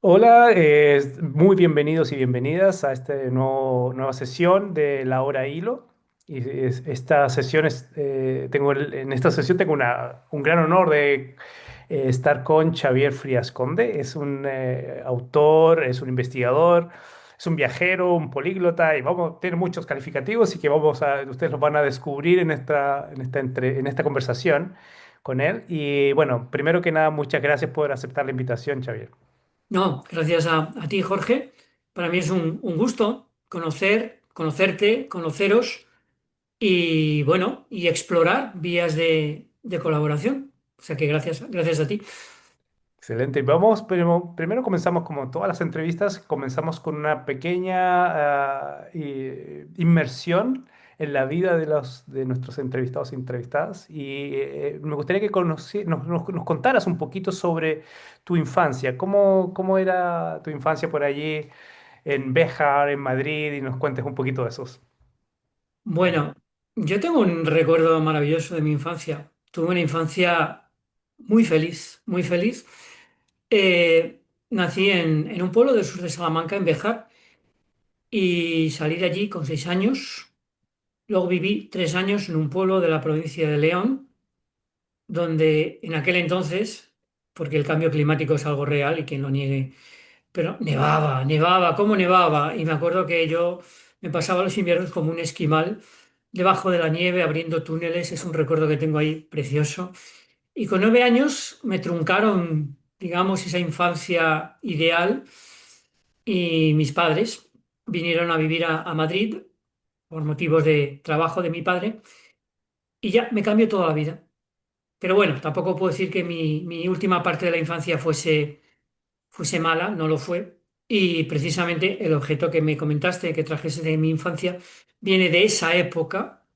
Hola, muy bienvenidos y bienvenidas a esta nueva sesión de La Hora Hilo. Esta sesión en esta sesión tengo un gran honor de estar con Xavier Frías Conde. Es un autor, es un investigador, es un viajero, un políglota y tiene muchos calificativos y que ustedes los van a descubrir en esta conversación con él. Y bueno, primero que nada, muchas gracias por aceptar la invitación, Xavier. No, gracias a ti, Jorge. Para mí es un gusto conocerte, conoceros y bueno, y explorar vías de colaboración. O sea que gracias a ti. Excelente. Primero comenzamos como todas las entrevistas, comenzamos con una pequeña inmersión en la vida de nuestros entrevistados e entrevistadas. Y me gustaría que nos contaras un poquito sobre tu infancia. ¿Cómo era tu infancia por allí en Béjar, en Madrid? Y nos cuentes un poquito de esos. Bueno, yo tengo un recuerdo maravilloso de mi infancia. Tuve una infancia muy feliz, muy feliz. Nací en un pueblo del sur de Salamanca, en Béjar, y salí de allí con 6 años. Luego viví 3 años en un pueblo de la provincia de León donde en aquel entonces, porque el cambio climático es algo real y quien lo niegue, pero nevaba, ¿cómo nevaba? Y me acuerdo que yo me pasaba los inviernos como un esquimal debajo de la nieve, abriendo túneles, es un recuerdo que tengo ahí precioso. Y con 9 años me truncaron, digamos, esa infancia ideal y mis padres vinieron a vivir a Madrid por motivos de trabajo de mi padre y ya me cambió toda la vida. Pero bueno, tampoco puedo decir que mi última parte de la infancia fuese mala, no lo fue. Y precisamente el objeto que me comentaste, que trajese de mi infancia, viene de esa época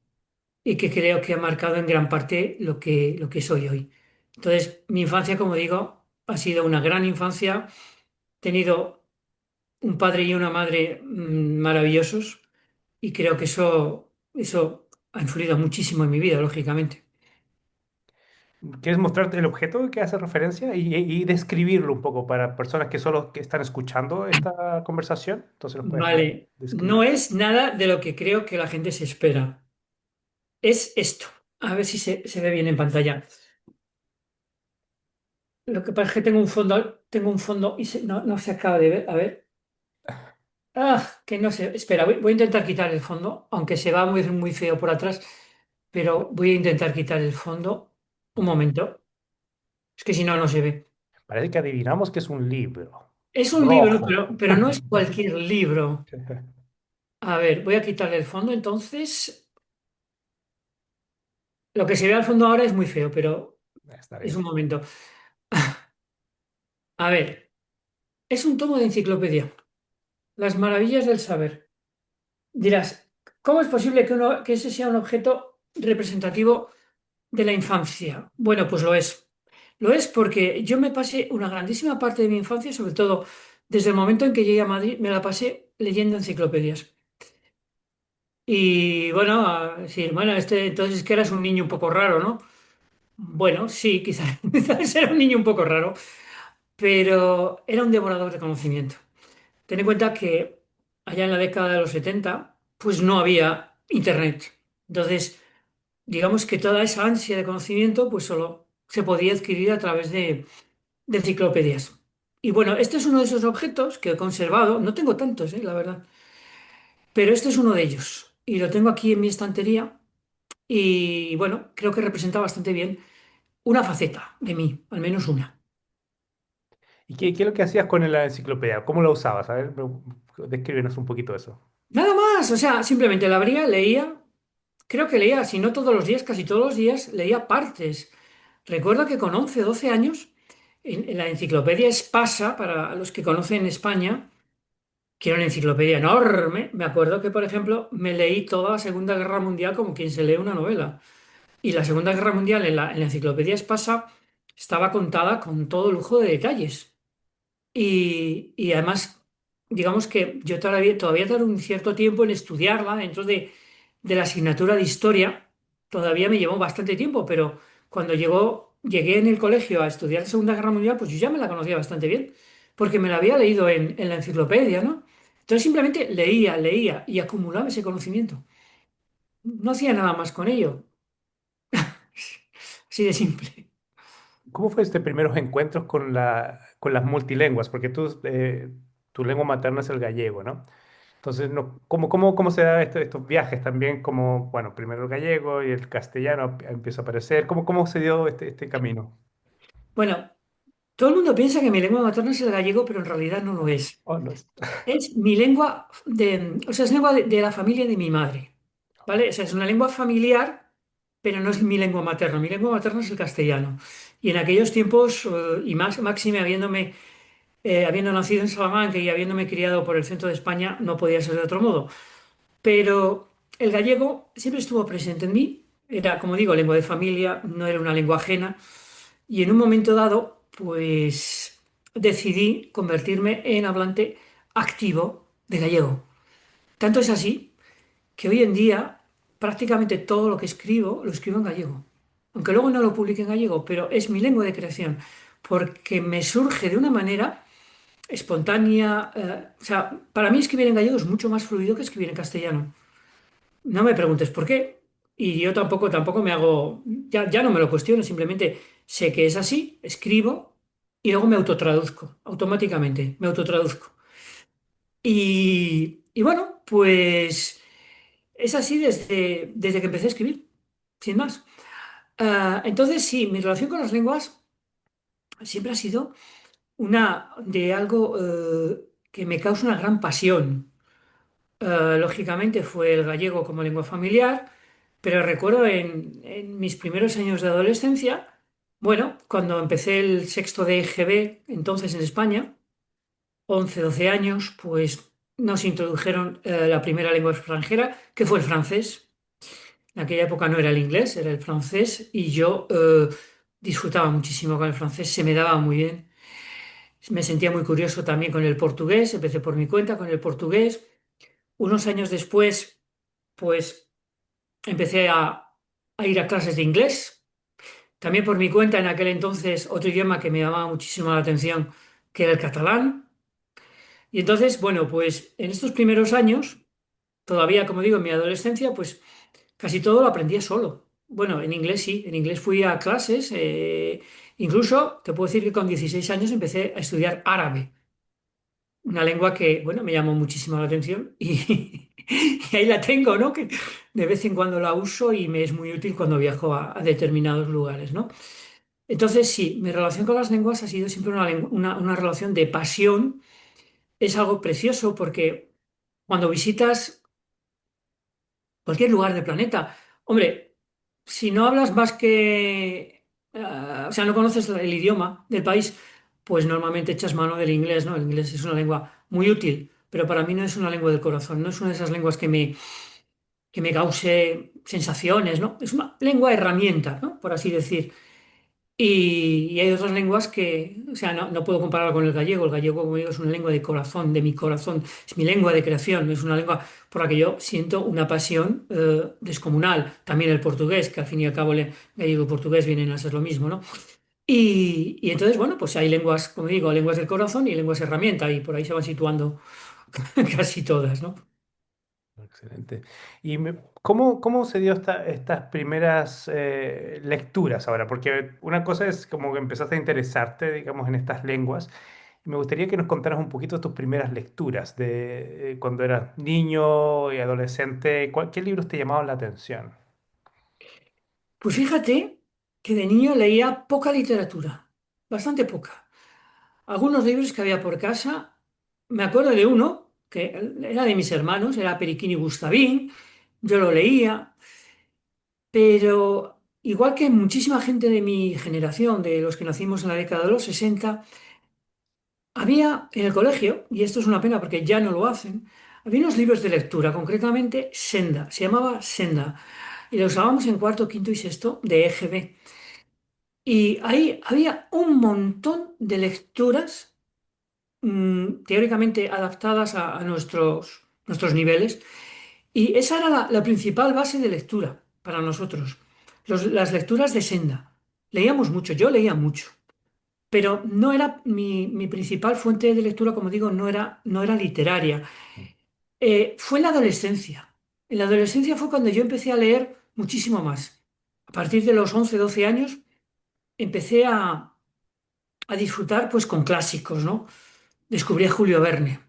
y que creo que ha marcado en gran parte lo que soy hoy. Entonces, mi infancia, como digo, ha sido una gran infancia. He tenido un padre y una madre maravillosos y creo que eso ha influido muchísimo en mi vida, lógicamente. ¿Quieres mostrarte el objeto que hace referencia y describirlo un poco para personas que solo que están escuchando esta conversación? Entonces lo puedes Vale, no describir. es nada de lo que creo que la gente se espera. Es esto. A ver si se ve bien en pantalla. Lo que pasa es que tengo un fondo y no se acaba de ver. A ver. Que no sé. Espera, voy a intentar quitar el fondo, aunque se va muy, muy feo por atrás, pero voy a intentar quitar el fondo. Un momento. Es que si no, no se ve. Parece que adivinamos que es un libro Es un libro, rojo. pero no es cualquier libro. A ver, voy a quitarle el fondo. Entonces, lo que se ve al fondo ahora es muy feo, pero Está es bien. un momento. A ver. Es un tomo de enciclopedia. Las maravillas del saber. Dirás, ¿cómo es posible que ese sea un objeto representativo de la infancia? Bueno, pues lo es. Lo es porque yo me pasé una grandísima parte de mi infancia, sobre todo desde el momento en que llegué a Madrid, me la pasé leyendo enciclopedias. Y bueno, decir, bueno, entonces es que eras un niño un poco raro, ¿no? Bueno, sí, quizás, quizás era un niño un poco raro, pero era un devorador de conocimiento. Ten en cuenta que allá en la década de los 70 pues no había internet. Entonces, digamos que toda esa ansia de conocimiento, pues solo se podía adquirir a través de enciclopedias. Y bueno, este es uno de esos objetos que he conservado. No tengo tantos, la verdad, pero este es uno de ellos. Y lo tengo aquí en mi estantería. Y bueno, creo que representa bastante bien una faceta de mí, al menos una. ¿Y qué es lo que hacías con la enciclopedia? ¿Cómo la usabas? A ver, descríbenos un poquito eso. Nada más, o sea, simplemente la abría, leía. Creo que leía, si no todos los días, casi todos los días, leía partes. Recuerdo que con 11 o 12 años, en la enciclopedia Espasa, para los que conocen España, que era una enciclopedia enorme, me acuerdo que, por ejemplo, me leí toda la Segunda Guerra Mundial como quien se lee una novela. Y la Segunda Guerra Mundial en la enciclopedia Espasa estaba contada con todo lujo de detalles. Y además, digamos que yo todavía tardé un cierto tiempo en estudiarla dentro de la asignatura de historia. Todavía me llevó bastante tiempo, pero cuando llegué en el colegio a estudiar la Segunda Guerra Mundial, pues yo ya me la conocía bastante bien, porque me la había leído en la enciclopedia, ¿no? Entonces simplemente leía, leía y acumulaba ese conocimiento. No hacía nada más con ello. Así de simple. ¿Cómo fue este primeros encuentros con con las multilenguas? Porque tu lengua materna es el gallego, ¿no? Entonces, no, ¿cómo se da estos viajes también? Como, bueno, primero el gallego y el castellano empieza a aparecer. ¿Cómo se dio este camino? Bueno, todo el mundo piensa que mi lengua materna es el gallego, pero en realidad no lo es. Oh, no Es mi lengua o sea, es lengua de la familia de mi madre, ¿vale? O sea, es una lengua familiar, pero no es mi lengua materna. Mi lengua materna es el castellano. Y en aquellos tiempos, y más máxime habiendo nacido en Salamanca y habiéndome criado por el centro de España, no podía ser de otro modo. Pero el gallego siempre estuvo presente en mí. Era, como digo, lengua de familia, no era una lengua ajena. Y en un momento dado, pues decidí convertirme en hablante activo de gallego. Tanto es así que hoy en día prácticamente todo lo que escribo lo escribo en gallego. Aunque luego no lo publique en gallego, pero es mi lengua de creación, porque me surge de una manera espontánea. O sea, para mí escribir en gallego es mucho más fluido que escribir en castellano. No me preguntes por qué. Y yo tampoco me hago, ya no me lo cuestiono, simplemente sé que es así, escribo y luego me autotraduzco, automáticamente, me autotraduzco. Y bueno, pues es así desde que empecé a escribir, sin más. Entonces, sí, mi relación con las lenguas siempre ha sido una de algo que me causa una gran pasión. Lógicamente fue el gallego como lengua familiar, pero recuerdo en mis primeros años de adolescencia, bueno, cuando empecé el sexto de EGB, entonces en España, 11 12 años, pues nos introdujeron la primera lengua extranjera, que fue el francés. En aquella época no era el inglés, era el francés, y yo disfrutaba muchísimo con el francés, se me daba muy bien. Me sentía muy curioso también con el portugués, empecé por mi cuenta con el portugués. Unos años después, pues empecé a ir a clases de inglés, también por mi cuenta en aquel entonces otro idioma que me llamaba muchísimo la atención, que era el catalán. Y entonces, bueno, pues en estos primeros años, todavía como digo, en mi adolescencia, pues casi todo lo aprendía solo. Bueno, en inglés sí, en inglés fui a clases, incluso te puedo decir que con 16 años empecé a estudiar árabe. Una lengua que, bueno, me llamó muchísimo la atención y ahí la tengo, ¿no? Que de vez en cuando la uso y me es muy útil cuando viajo a determinados lugares, ¿no? Entonces, sí, mi relación con las lenguas ha sido siempre una relación de pasión. Es algo precioso porque cuando visitas cualquier lugar del planeta, hombre, si no hablas más o sea, no conoces el idioma del país, pues normalmente echas mano del inglés, ¿no? El inglés es una lengua muy útil, pero para mí no es una lengua del corazón, no es una de esas lenguas que me cause sensaciones, ¿no? Es una lengua herramienta, ¿no? Por así decir. Y hay otras lenguas que, o sea, no puedo compararlo con el gallego. El gallego, como digo, es una lengua de corazón, de mi corazón. Es mi lengua de creación. Es una lengua por la que yo siento una pasión descomunal. También el portugués, que al fin y al cabo el gallego y portugués vienen a ser lo mismo, ¿no? Y entonces, bueno, pues hay lenguas, como digo, lenguas del corazón y lenguas herramienta. Y por ahí se van situando casi todas, ¿no? Excelente. ¿Y cómo se dio estas primeras lecturas ahora? Porque una cosa es como que empezaste a interesarte, digamos, en estas lenguas. Y me gustaría que nos contaras un poquito tus primeras lecturas de cuando eras niño y adolescente. ¿Qué libros te llamaban la atención? Pues fíjate que de niño leía poca literatura, bastante poca. Algunos libros que había por casa, me acuerdo de uno que era de mis hermanos, era Periquín y Gustavín, yo lo leía, pero igual que muchísima gente de mi generación, de los que nacimos en la década de los 60, había en el colegio, y esto es una pena porque ya no lo hacen, había unos libros de lectura, concretamente Senda, se llamaba Senda, y lo usábamos en cuarto, quinto y sexto de EGB. Y ahí había un montón de lecturas teóricamente adaptadas a nuestros niveles. Y esa era la principal base de lectura para nosotros. Las lecturas de Senda. Leíamos mucho, yo leía mucho. pero no era mi principal fuente de lectura, como digo, no era literaria. Fue en la adolescencia. En la adolescencia fue cuando yo empecé a leer muchísimo más. A partir de los 11 12 años empecé a disfrutar pues con clásicos, ¿no? Descubrí a Julio Verne.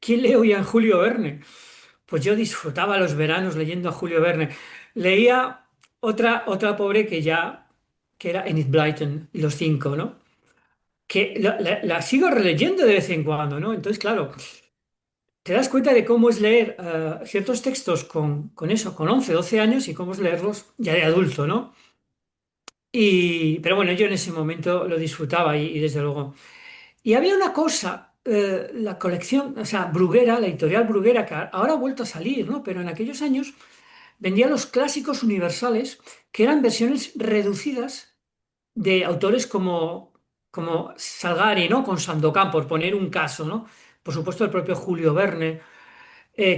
¿Quién lee hoy a Julio Verne? Pues yo disfrutaba los veranos leyendo a Julio Verne. Leía otra pobre que era Enid Blyton y los cinco, ¿no? Que la sigo releyendo de vez en cuando, ¿no? Entonces, claro, te das cuenta de cómo es leer ciertos textos con eso, con 11 12 años y cómo es leerlos ya de adulto, ¿no? Pero bueno, yo en ese momento lo disfrutaba y desde luego. Y había una cosa, la colección, o sea, Bruguera, la editorial Bruguera, que ahora ha vuelto a salir, ¿no? Pero en aquellos años vendía los clásicos universales, que eran versiones reducidas de autores como Salgari, ¿no? Con Sandokan, por poner un caso, ¿no? Por supuesto, el propio Julio Verne,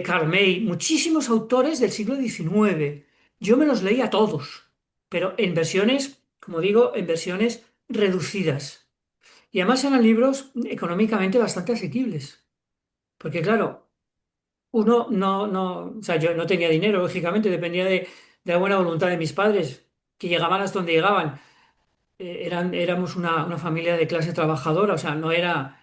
Karl May, muchísimos autores del siglo XIX. Yo me los leía todos, pero en versiones, como digo, en versiones reducidas. Y además eran libros económicamente bastante asequibles. Porque claro, uno o sea, yo no tenía dinero, lógicamente, dependía de la buena voluntad de mis padres, que llegaban hasta donde llegaban. Éramos una familia de clase trabajadora, o sea, no era...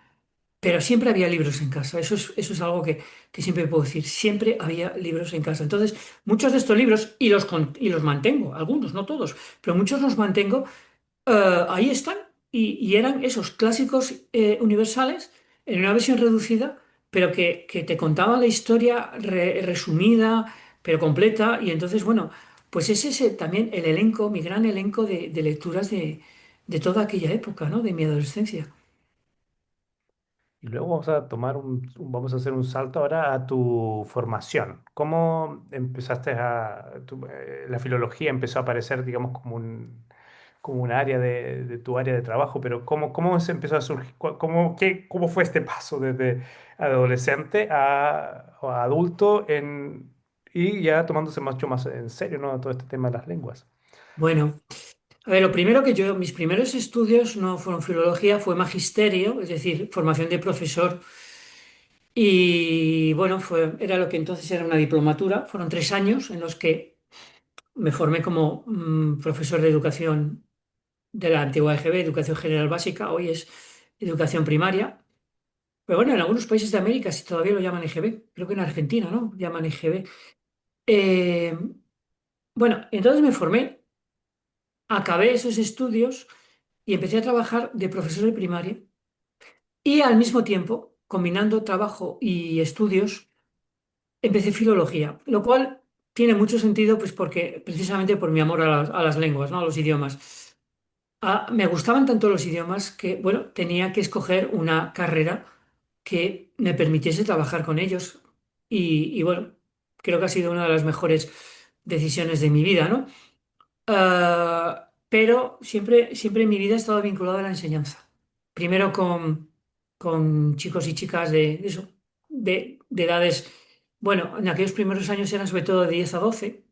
Pero siempre había libros en casa, eso es algo que siempre puedo decir, siempre había libros en casa. Entonces, muchos de estos libros, y los mantengo, algunos, no todos, pero muchos los mantengo, ahí están, y eran esos clásicos universales en una versión reducida, pero que te contaban la historia resumida, pero completa, y entonces, bueno, pues es ese también el elenco, mi gran elenco de lecturas de toda aquella época, ¿no? De mi adolescencia. Y luego vamos a tomar vamos a hacer un salto ahora a tu formación. ¿Cómo empezaste la filología empezó a aparecer, digamos, como un área de tu área de trabajo, pero cómo se empezó a surgir? ¿Cómo fue este paso desde adolescente a adulto y ya tomándose mucho más en serio, ¿no? Todo este tema de las lenguas? Bueno. A ver, lo primero mis primeros estudios no fueron filología, fue magisterio, es decir, formación de profesor. Y bueno, era lo que entonces era una diplomatura. Fueron 3 años en los que me formé como profesor de educación de la antigua EGB, Educación General Básica, hoy es educación primaria. Pero bueno, en algunos países de América sí todavía lo llaman EGB, creo que en Argentina, ¿no? Llaman EGB. Eh, bueno, entonces me formé, acabé esos estudios y empecé a trabajar de profesor de primaria. Y al mismo tiempo, combinando trabajo y estudios, empecé filología, lo cual tiene mucho sentido, pues porque precisamente por mi amor a las lenguas, ¿no? A los idiomas. Me gustaban tanto los idiomas que, bueno, tenía que escoger una carrera que me permitiese trabajar con ellos. Y bueno, creo que ha sido una de las mejores decisiones de mi vida, ¿no? Pero siempre en mi vida he estado vinculado a la enseñanza. Primero con chicos y chicas de eso, de edades, bueno, en aquellos primeros años eran sobre todo de 10 a 12,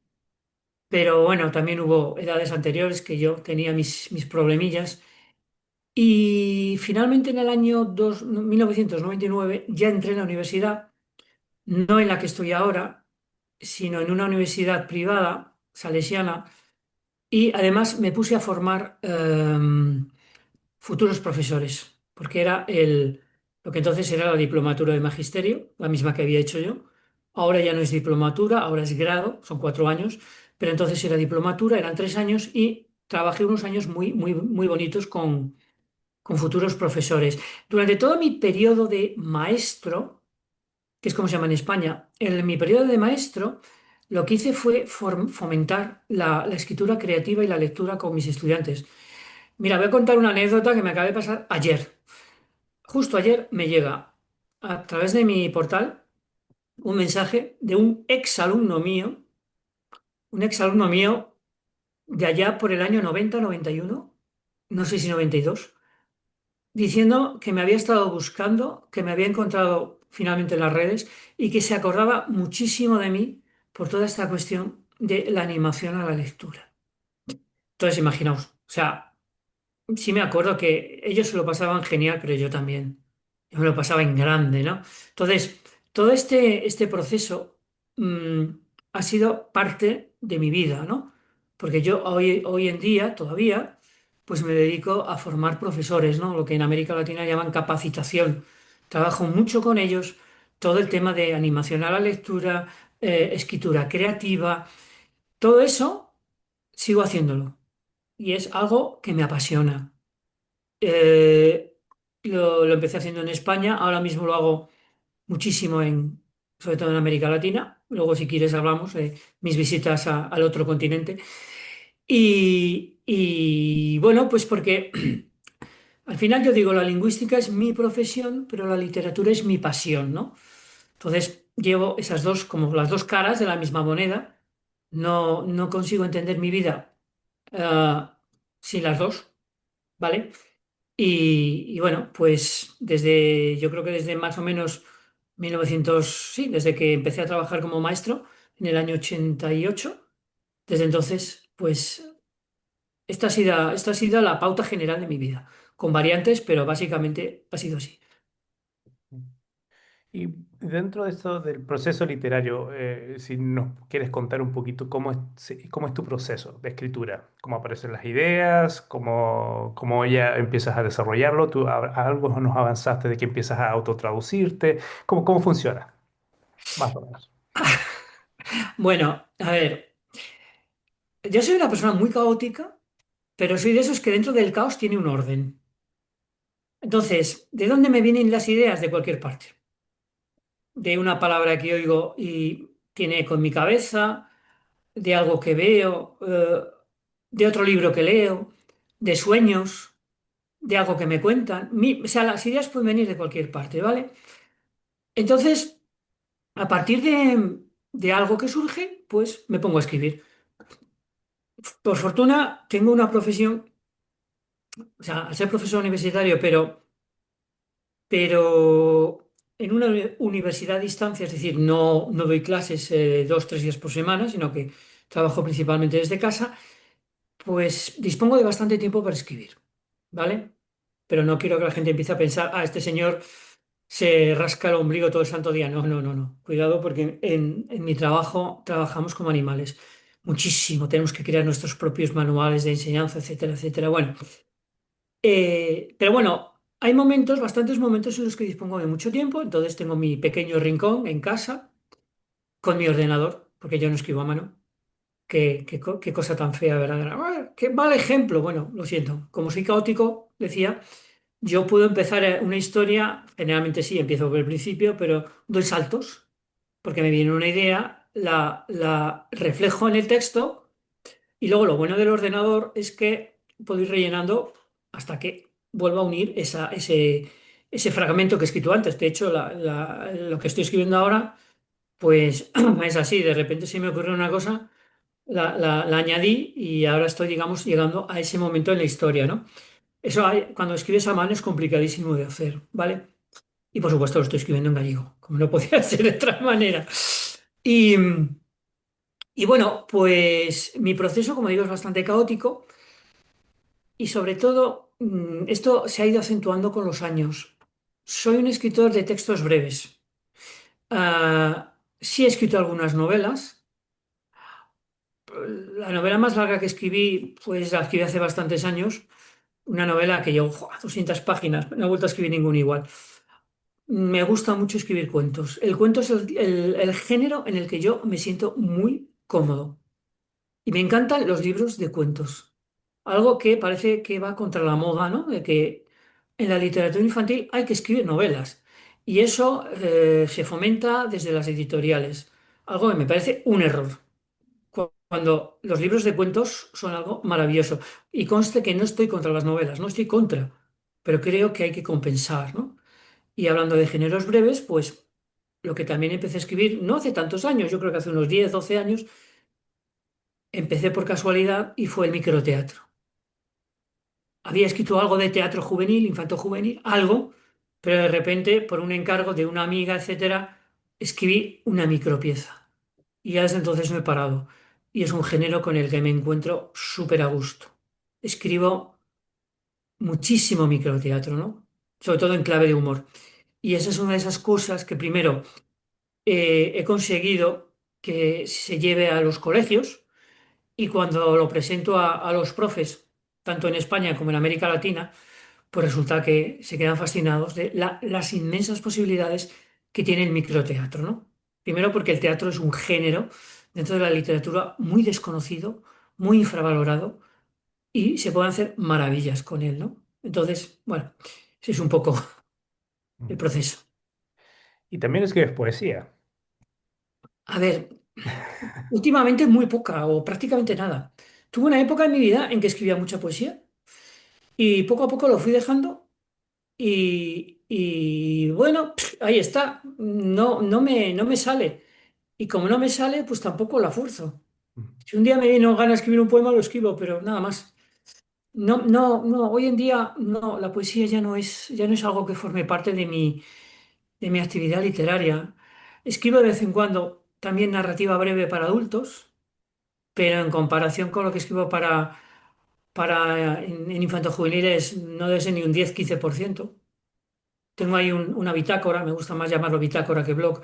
pero bueno, también hubo edades anteriores que yo tenía mis problemillas. Y finalmente en el año 1999 ya entré en la universidad, no en la que estoy ahora, sino en una universidad privada, salesiana. Y además me puse a formar futuros profesores, porque era lo que entonces era la diplomatura de magisterio, la misma que había hecho yo. Ahora ya no es diplomatura, ahora es grado, son 4 años, pero entonces era diplomatura, eran 3 años y trabajé unos años muy bonitos con futuros profesores. Durante todo mi periodo de maestro, que es como se llama en España, en mi periodo de maestro, lo que hice fue fomentar la escritura creativa y la lectura con mis estudiantes. Mira, voy a contar una anécdota que me acaba de pasar ayer. Justo ayer me llega a través de mi portal un mensaje de un ex alumno mío de allá por el año 90, 91, no sé si 92, diciendo que me había estado buscando, que me había encontrado finalmente en las redes y que se acordaba muchísimo de mí por toda esta cuestión de la animación a la lectura. Entonces, imaginaos, o sea, sí me acuerdo que ellos se lo pasaban genial, pero yo también. Yo me lo pasaba en grande, ¿no? Entonces, todo este proceso mm, ha sido parte de mi vida, ¿no? Porque yo hoy en día todavía, pues me dedico a formar profesores, ¿no? Lo que en América Latina llaman capacitación. Trabajo mucho con ellos, todo el tema de animación a la lectura, escritura creativa, todo eso sigo haciéndolo y es algo que me apasiona. Eh, lo empecé haciendo en España, ahora mismo lo hago muchísimo sobre todo en América Latina. Luego, si quieres, hablamos de mis visitas al otro continente. Y bueno, pues porque al final yo digo, la lingüística es mi profesión, pero la literatura es mi pasión, ¿no? Entonces, llevo esas dos como las dos caras de la misma moneda. No consigo entender mi vida sin las dos, ¿vale? Y bueno, pues yo creo que desde más o menos 1900 sí, desde que empecé a trabajar como maestro en el año 88, desde entonces, pues esta ha sido la pauta general de mi vida, con variantes, pero básicamente ha sido así. Y dentro de esto del proceso literario, si nos quieres contar un poquito cómo es tu proceso de escritura, cómo aparecen las ideas, cómo ya empiezas a desarrollarlo, tú algo nos avanzaste de que empiezas a autotraducirte, cómo funciona, más o menos. Bueno, a ver, yo soy una persona muy caótica, pero soy de esos que dentro del caos tiene un orden. Entonces, ¿de dónde me vienen las ideas? De cualquier parte. De una palabra que oigo y tiene eco en mi cabeza, de algo que veo, de otro libro que leo, de sueños, de algo que me cuentan. O sea, las ideas pueden venir de cualquier parte, ¿vale? Entonces, a partir de algo que surge, pues me pongo a escribir. Por fortuna, tengo una profesión, o sea, al ser profesor universitario, pero en una universidad a distancia, es decir, no doy clases 2, 3 días por semana, sino que trabajo principalmente desde casa, pues dispongo de bastante tiempo para escribir, ¿vale? Pero no quiero que la gente empiece a pensar, este señor se rasca el ombligo todo el santo día. No, no, no, no. Cuidado porque en mi trabajo trabajamos como animales. Muchísimo. Tenemos que crear nuestros propios manuales de enseñanza, etcétera, etcétera. Bueno, pero bueno, hay momentos, bastantes momentos en los que dispongo de mucho tiempo. Entonces tengo mi pequeño rincón en casa con mi ordenador, porque yo no escribo a mano. Qué cosa tan fea, ¿verdad? Qué mal ejemplo. Bueno, lo siento. Como soy caótico, decía. Yo puedo empezar una historia, generalmente sí, empiezo por el principio, pero doy saltos, porque me viene una idea, la reflejo en el texto y luego lo bueno del ordenador es que puedo ir rellenando hasta que vuelva a unir ese fragmento que he escrito antes. De hecho, lo que estoy escribiendo ahora, pues es así, de repente se me ocurrió una cosa, la añadí y ahora estoy, digamos, llegando a ese momento en la historia, ¿no? Cuando escribes a mano es complicadísimo de hacer, ¿vale? Y por supuesto lo estoy escribiendo en gallego, como no podía ser de otra manera. Y, y bueno, pues mi proceso, como digo, es bastante caótico y sobre todo esto se ha ido acentuando con los años. Soy un escritor de textos breves. Sí he escrito algunas novelas. La novela más larga que escribí, pues la escribí hace bastantes años. Una novela que llevo 200 páginas, no he vuelto a escribir ninguna igual. Me gusta mucho escribir cuentos. El cuento es el género en el que yo me siento muy cómodo. Y me encantan los libros de cuentos. Algo que parece que va contra la moda, ¿no? De que en la literatura infantil hay que escribir novelas. Y eso se fomenta desde las editoriales. Algo que me parece un error. Cuando los libros de cuentos son algo maravilloso. Y conste que no estoy contra las novelas, no estoy contra. Pero creo que hay que compensar, ¿no? Y hablando de géneros breves, pues lo que también empecé a escribir, no hace tantos años, yo creo que hace unos 10 12 años, empecé por casualidad y fue el microteatro. Había escrito algo de teatro juvenil, infanto-juvenil, algo, pero de repente, por un encargo de una amiga, etcétera, escribí una micropieza. Y ya desde entonces no he parado. Y es un género con el que me encuentro súper a gusto. Escribo muchísimo microteatro, ¿no? Sobre todo en clave de humor. Y esa es una de esas cosas que primero he conseguido que se lleve a los colegios y cuando lo presento a los profes, tanto en España como en América Latina, pues resulta que se quedan fascinados de las inmensas posibilidades que tiene el microteatro, ¿no? Primero porque el teatro es un género dentro de la literatura muy desconocido, muy infravalorado y se pueden hacer maravillas con él, ¿no? Entonces, bueno, ese es un poco el Mm. proceso. Y también escribes poesía. A ver, últimamente muy poca o prácticamente nada. Tuve una época en mi vida en que escribía mucha poesía y poco a poco lo fui dejando y bueno, ahí está. No me sale. Y como no me sale, pues tampoco la fuerzo. Mm. Si un día me viene gana de escribir un poema, lo escribo, pero nada más. No, no, no, hoy en día no, la poesía ya no es algo que forme parte de mi actividad literaria. Escribo de vez en cuando también narrativa breve para adultos, pero en comparación con lo que escribo en infantojuveniles no debe ser ni un 10-15%. Tengo ahí una bitácora, me gusta más llamarlo bitácora que blog,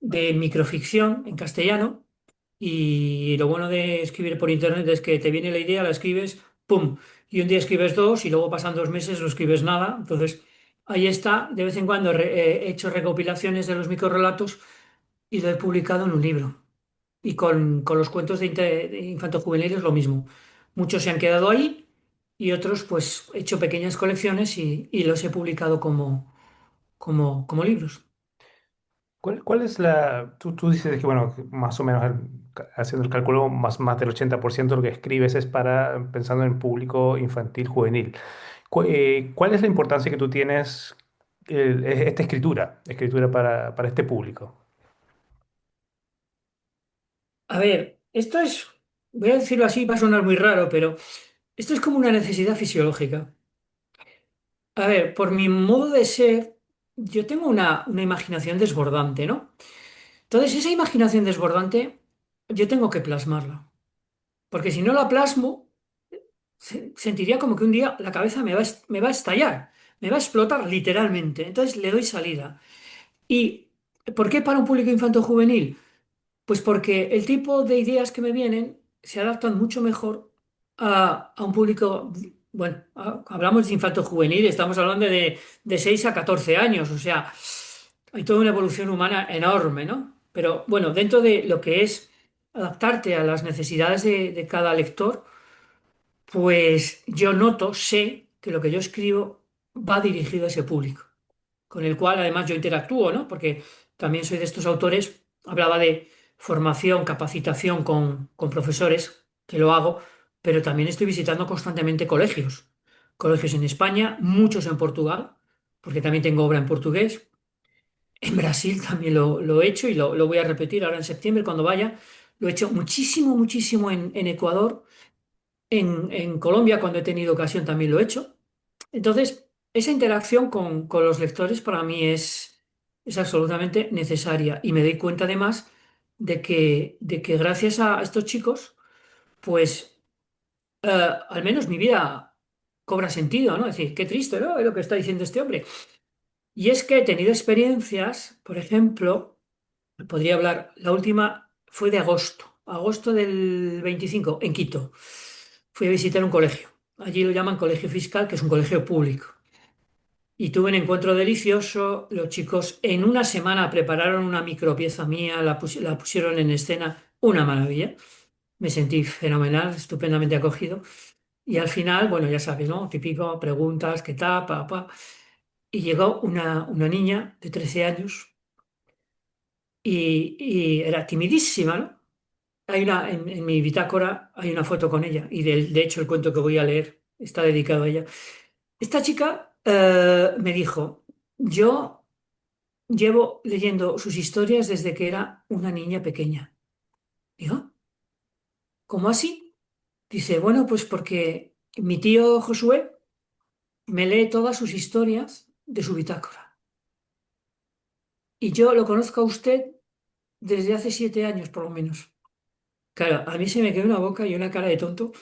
de microficción en castellano. Y lo bueno de escribir por internet es que te viene la idea, la escribes, ¡pum! Y un día escribes dos y luego pasan 2 meses, no escribes nada. Entonces, ahí está. De vez en cuando he hecho recopilaciones de los microrelatos y lo he publicado en un libro. Y con los cuentos de infantojuveniles lo mismo. Muchos se han quedado ahí y otros pues he hecho pequeñas colecciones y los he publicado como libros. ¿Cuál es tú dices que, bueno, que más o menos haciendo el cálculo, más del 80% de lo que escribes es pensando en público infantil, juvenil. ¿Cuál es la importancia que tú tienes, esta escritura para este público? A ver, voy a decirlo así, va a sonar muy raro, pero esto es como una necesidad fisiológica. A ver, por mi modo de ser, yo tengo una imaginación desbordante, ¿no? Entonces, esa imaginación desbordante, yo tengo que plasmarla. Porque si no la plasmo, sentiría como que un día la cabeza me va a estallar, me va a explotar literalmente. Entonces, le doy salida. ¿Y por qué para un público infanto-juvenil? Pues porque el tipo de ideas que me vienen se adaptan mucho mejor a un público, bueno, hablamos de infanto juvenil, estamos hablando de 6 a 14 años, o sea, hay toda una evolución humana enorme, ¿no? Pero bueno, dentro de lo que es adaptarte a las necesidades de cada lector, pues yo noto, sé que lo que yo escribo va dirigido a ese público con el cual además yo interactúo, ¿no? Porque también soy de estos autores, hablaba de formación, capacitación con profesores, que lo hago, pero también estoy visitando constantemente colegios. Colegios en España, muchos en Portugal, porque también tengo obra en portugués. En Brasil también lo he hecho y lo voy a repetir ahora en septiembre cuando vaya. Lo he hecho muchísimo, muchísimo en Ecuador. En Colombia, cuando he tenido ocasión, también lo he hecho. Entonces, esa interacción con los lectores para mí es absolutamente necesaria y me doy cuenta además de que gracias a estos chicos, pues al menos mi vida cobra sentido, ¿no? Es decir, qué triste, ¿no? Es lo que está diciendo este hombre. Y es que he tenido experiencias, por ejemplo, podría hablar, la última fue de agosto del 25 en Quito. Fui a visitar un colegio. Allí lo llaman colegio fiscal, que es un colegio público. Y tuve un encuentro delicioso. Los chicos en una semana prepararon una micropieza mía, la pusieron en escena. Una maravilla. Me sentí fenomenal, estupendamente acogido. Y al final, bueno, ya sabes, ¿no? Típico, preguntas, qué tal, pa, pa. Y llegó una niña de 13 años y era timidísima, ¿no? En mi bitácora hay una foto con ella y de hecho el cuento que voy a leer está dedicado a ella. Esta chica me dijo, yo llevo leyendo sus historias desde que era una niña pequeña. Digo, ¿cómo así? Dice, bueno, pues porque mi tío Josué me lee todas sus historias de su bitácora. Y yo lo conozco a usted desde hace 7 años, por lo menos. Claro, a mí se me quedó una boca y una cara de tonto,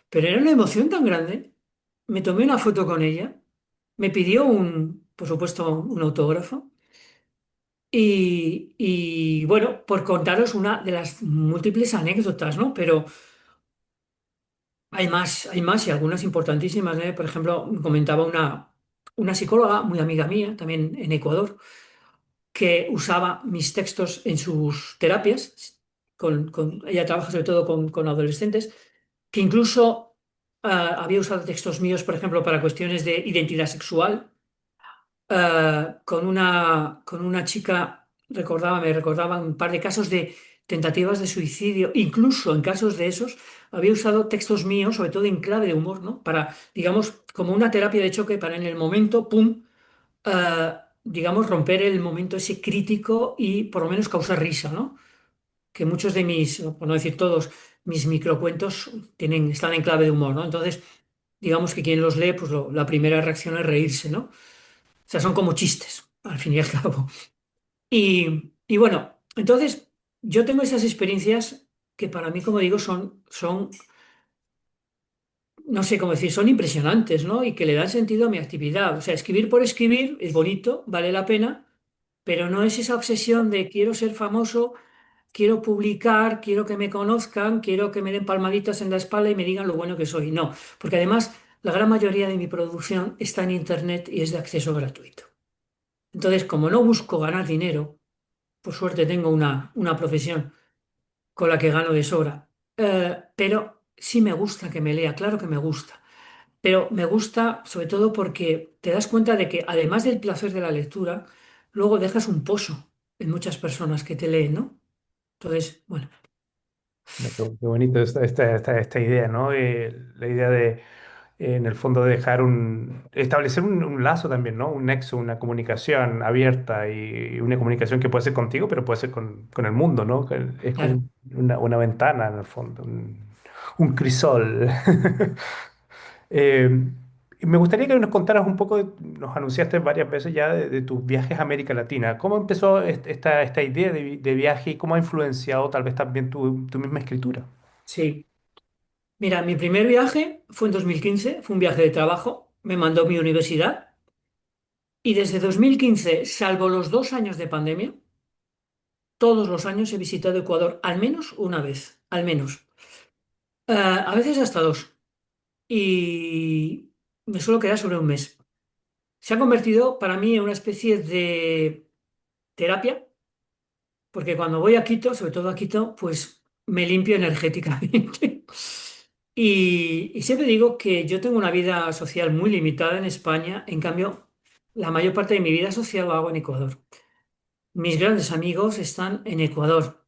pero era una emoción tan grande. me tomé una foto con ella, me pidió por supuesto, un autógrafo. Y bueno, por contaros una de las múltiples anécdotas, ¿no? Pero hay más y algunas importantísimas, ¿eh? Por ejemplo, comentaba una psicóloga muy amiga mía, también en Ecuador, que usaba mis textos en sus terapias. Ella trabaja sobre todo con adolescentes, que incluso había usado textos míos, por ejemplo, para cuestiones de identidad sexual. Con una chica, me recordaba un par de casos de tentativas de suicidio, incluso en casos de esos, había usado textos míos, sobre todo en clave de humor, ¿no? Para, digamos, como una terapia de choque para en el momento, pum, digamos, romper el momento ese crítico y por lo menos causar risa, ¿no? Que muchos de mis, por no decir todos, mis microcuentos están en clave de humor, ¿no? Entonces, digamos que quien los lee, pues la primera reacción es reírse, ¿no? O sea, son como chistes, al fin y al cabo. Y bueno, entonces yo tengo esas experiencias que para mí, como digo, no sé cómo decir, son impresionantes, ¿no? Y que le dan sentido a mi actividad. O sea, escribir por escribir es bonito, vale la pena, pero no es esa obsesión de quiero ser famoso, quiero publicar, quiero que me conozcan, quiero que me den palmaditas en la espalda y me digan lo bueno que soy. No, porque además la gran mayoría de mi producción está en Internet y es de acceso gratuito. Entonces, como no busco ganar dinero, por suerte tengo una profesión con la que gano de sobra. Pero sí me gusta que me lea, claro que me gusta. Pero me gusta sobre todo porque te das cuenta de que además del placer de la lectura, luego dejas un pozo en muchas personas que te leen, ¿no? Entonces, bueno, Qué bonito esta idea, ¿no? La idea de, en el fondo, establecer un lazo también, ¿no? Un nexo, una comunicación abierta y una comunicación que puede ser contigo, pero puede ser con el mundo, ¿no? Que es como claro, una ventana, en el fondo, un crisol. Eh, y me gustaría que nos contaras un poco, nos anunciaste varias veces ya de tus viajes a América Latina. ¿Cómo empezó esta idea de viaje y cómo ha influenciado tal vez también tu misma escritura? sí. Mira, mi primer viaje fue en 2015, fue un viaje de trabajo, me mandó mi universidad y desde 2015, salvo los 2 años de pandemia, todos los años he visitado Ecuador al menos una vez, al menos. A veces hasta dos. Y me suelo quedar sobre un mes. Se ha convertido para mí en una especie de terapia, porque cuando voy a Quito, sobre todo a Quito, pues me limpio energéticamente. Y siempre digo que yo tengo una vida social muy limitada en España, en cambio, la mayor parte de mi vida social lo hago en Ecuador. Mis grandes amigos están en Ecuador.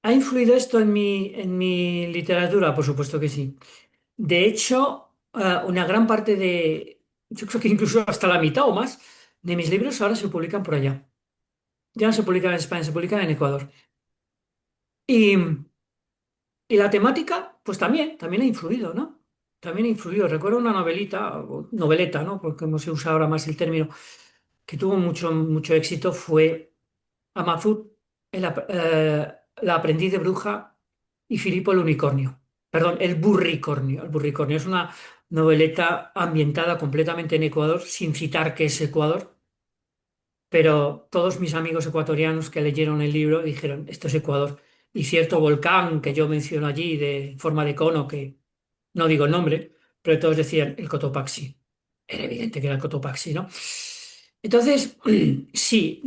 ¿Ha influido esto en mi literatura? Por supuesto que sí. De hecho, una gran parte yo creo que incluso hasta la mitad o más, de mis libros ahora se publican por allá. Ya no se publican en España, se publican en Ecuador. Y, y la temática, pues también ha influido, ¿no? También ha influido. Recuerdo una novelita, o noveleta, ¿no? Porque no se usa ahora más el término, que tuvo mucho éxito, fue Amazut, la aprendiz de bruja y Filipo el unicornio. Perdón, el burricornio. El burricornio es una noveleta ambientada completamente en Ecuador, sin citar que es Ecuador, pero todos mis amigos ecuatorianos que leyeron el libro dijeron, esto es Ecuador. Y cierto volcán que yo menciono allí de forma de cono, que no digo el nombre, pero todos decían el Cotopaxi. Era evidente que era el Cotopaxi, ¿no? Entonces, sí,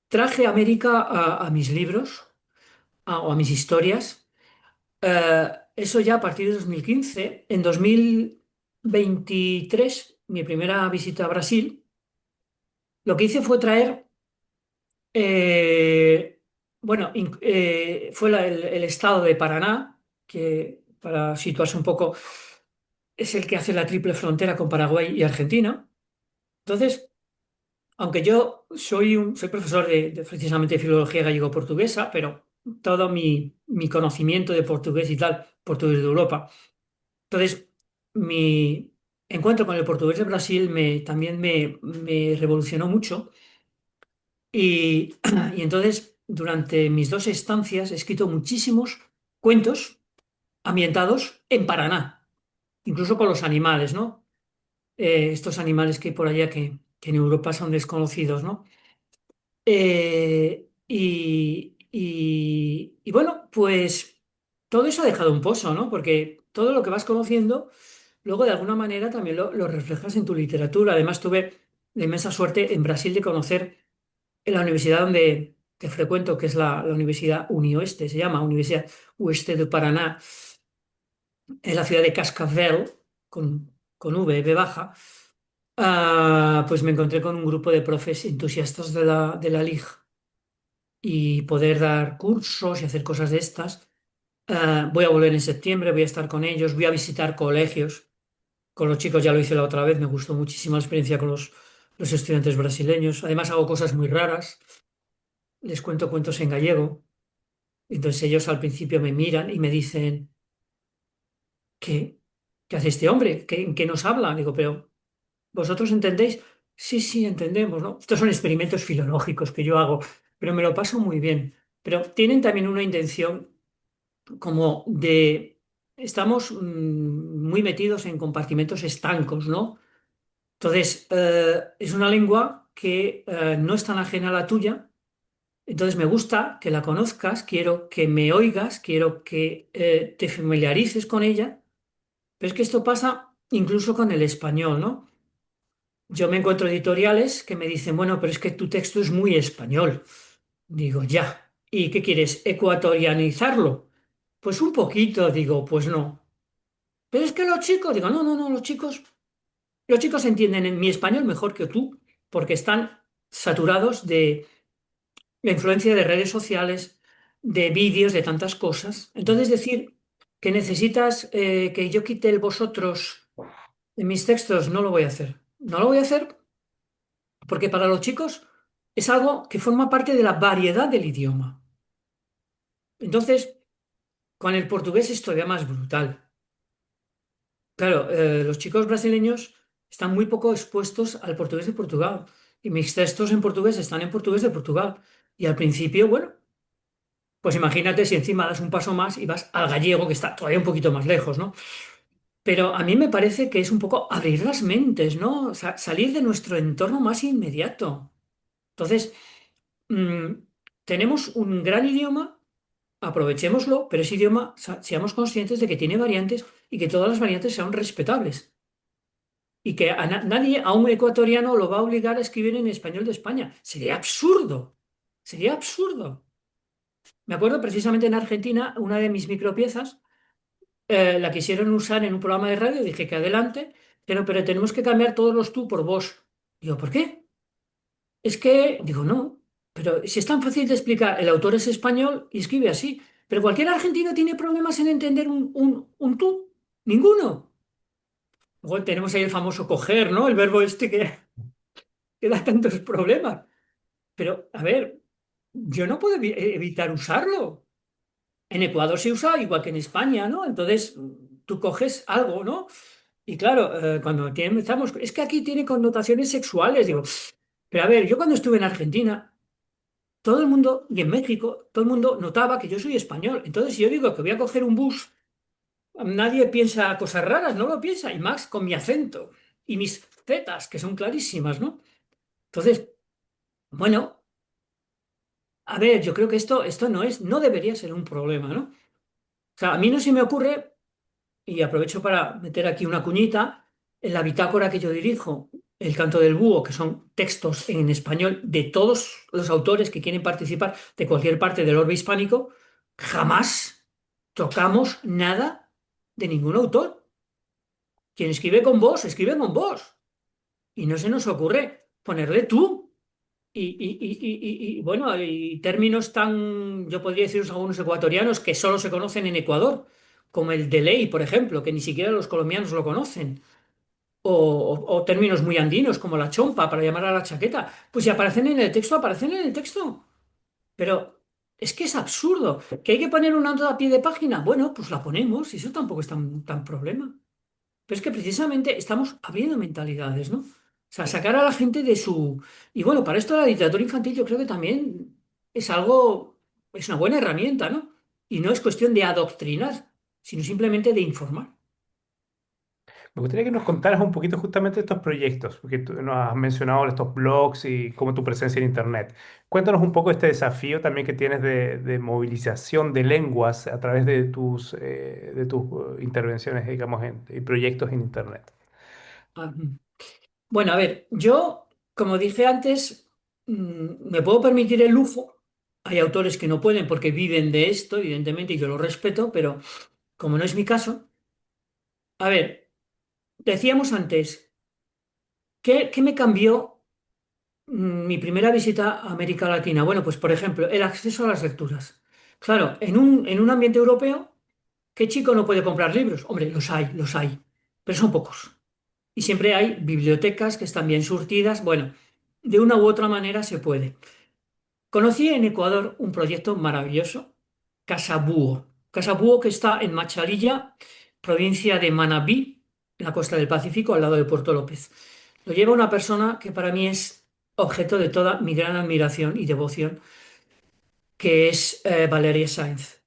traje América a mis libros o a mis historias. Eso ya a partir de 2015. En 2023, mi primera visita a Brasil, lo que hice fue traer, eh, bueno, fue el estado de Paraná, que para situarse un poco es el que hace la triple frontera con Paraguay y Argentina. Entonces, aunque yo soy profesor precisamente de filología gallego-portuguesa, pero todo mi conocimiento de portugués y tal, portugués de Europa. Entonces, mi encuentro con el portugués de Brasil también me revolucionó mucho. Y, y entonces, durante mis dos estancias, he escrito muchísimos cuentos ambientados en Paraná. incluso con los animales, ¿no? Estos animales que hay por allá que en Europa son desconocidos, ¿no? Y bueno, pues todo eso ha dejado un pozo, ¿no? Porque todo lo que vas conociendo, luego de alguna manera también lo reflejas en tu literatura. Además, tuve la inmensa suerte en Brasil de conocer en la universidad donde que frecuento, que es la Universidad Unioeste, se llama Universidad Oeste do Paraná, en la ciudad de Cascavel, con V, B baja. Pues me encontré con un grupo de profes entusiastas de la LIG y poder dar cursos y hacer cosas de estas. Voy a volver en septiembre, voy a estar con ellos, voy a visitar colegios. Con los chicos ya lo hice la otra vez, me gustó muchísimo la experiencia con los estudiantes brasileños. Además hago cosas muy raras, les cuento cuentos en gallego. Entonces ellos al principio me miran y me dicen, ¿qué? ¿Qué hace este hombre? ¿En qué nos habla? Digo, pero ¿vosotros entendéis? Sí, sí, entendemos, ¿no? Estos son experimentos filológicos que yo hago, pero me lo paso muy bien. Pero tienen también una intención como de... Estamos muy metidos en compartimentos estancos, ¿no? Entonces, es una lengua que no es tan ajena a la tuya. Entonces, me gusta que la conozcas, quiero que me oigas, quiero que te familiarices con ella. Pero es que esto pasa incluso con el español, ¿no? Yo me encuentro editoriales que me dicen, bueno, pero es que tu texto es muy español. Digo, ya. ¿Y qué quieres? ¿Ecuatorianizarlo? Pues un poquito, digo, pues no. Pero es que los chicos, digo, no, no, no, los chicos entienden en mi español mejor que tú, porque están saturados de la influencia de redes sociales, de vídeos, de tantas cosas. Entonces, decir que necesitas que yo quite el vosotros en mis textos, no lo voy a hacer. No lo voy a hacer porque para los chicos es algo que forma parte de la variedad del idioma. Entonces, con el portugués es todavía más brutal. Claro, los chicos brasileños están muy poco expuestos al portugués de Portugal. Y mis textos en portugués están en portugués de Portugal. Y al principio, bueno, pues imagínate si encima das un paso más y vas al gallego, que está todavía un poquito más lejos, ¿no? Pero a mí me parece que es un poco abrir las mentes, ¿no? O sea, salir de nuestro entorno más inmediato. Entonces, mm, tenemos un gran idioma, aprovechémoslo, pero ese idioma, seamos conscientes de que tiene variantes y que todas las variantes sean respetables. Y que nadie, a un ecuatoriano, lo va a obligar a escribir en español de España. Sería absurdo. Sería absurdo. Me acuerdo precisamente en Argentina, una de mis micropiezas, la quisieron usar en un programa de radio, dije que adelante, pero tenemos que cambiar todos los tú por vos. Digo, ¿por qué? Es que, digo, no, pero si es tan fácil de explicar, el autor es español y escribe así, pero cualquier argentino tiene problemas en entender un tú. Ninguno. Luego tenemos ahí el famoso coger, ¿no? El verbo este que da tantos problemas. Pero, a ver, yo no puedo evitar usarlo. En Ecuador se usa igual que en España, ¿no? Entonces, tú coges algo, ¿no? Y claro, cuando empezamos, es que aquí tiene connotaciones sexuales, digo, pero a ver, yo cuando estuve en Argentina, todo el mundo, y en México, todo el mundo notaba que yo soy español. Entonces, si yo digo que voy a coger un bus, nadie piensa cosas raras, no lo piensa, y más con mi acento y mis zetas, que son clarísimas, ¿no? Entonces, bueno, a ver, yo creo que esto no debería ser un problema, ¿no? O sea, a mí no se me ocurre, y aprovecho para meter aquí una cuñita, en la bitácora que yo dirijo, El canto del búho, que son textos en español de todos los autores que quieren participar de cualquier parte del orbe hispánico, jamás tocamos nada de ningún autor. Quien escribe con vos, escribe con vos. Y no se nos ocurre ponerle tú. Bueno, hay términos tan, yo podría decir algunos ecuatorianos que solo se conocen en Ecuador, como el de ley, por ejemplo, que ni siquiera los colombianos lo conocen, o términos muy andinos como la chompa para llamar a la chaqueta, pues si aparecen en el texto, aparecen en el texto. Pero es que es absurdo. ¿Que hay que poner una nota a pie de página? Bueno, pues la ponemos, y eso tampoco es tan problema. Pero es que precisamente estamos abriendo mentalidades, ¿no? O sea, sacar a la gente de su... Y bueno, para esto la literatura infantil yo creo que también es algo, es una buena herramienta, ¿no? Y no es cuestión de adoctrinar, sino simplemente de informar. Me gustaría que nos contaras un poquito justamente de estos proyectos, porque tú nos has mencionado estos blogs y cómo tu presencia en Internet. Cuéntanos un poco este desafío también que tienes de movilización de lenguas a través de tus intervenciones, digamos, y proyectos en Internet. Ah, bueno, a ver, yo, como dije antes, me puedo permitir el lujo. Hay autores que no pueden porque viven de esto, evidentemente, y yo lo respeto, pero como no es mi caso, a ver, decíamos antes, ¿qué me cambió mi primera visita a América Latina? Bueno, pues por ejemplo, el acceso a las lecturas. Claro, en un ambiente europeo, ¿qué chico no puede comprar libros? Hombre, los hay, pero son pocos. Y siempre hay bibliotecas que están bien surtidas. Bueno, de una u otra manera se puede. Conocí en Ecuador un proyecto maravilloso, Casa Búho. Casa Búho que está en Machalilla, provincia de Manabí, en la costa del Pacífico, al lado de Puerto López. Lo lleva una persona que para mí es objeto de toda mi gran admiración y devoción, que es Valeria Sainz.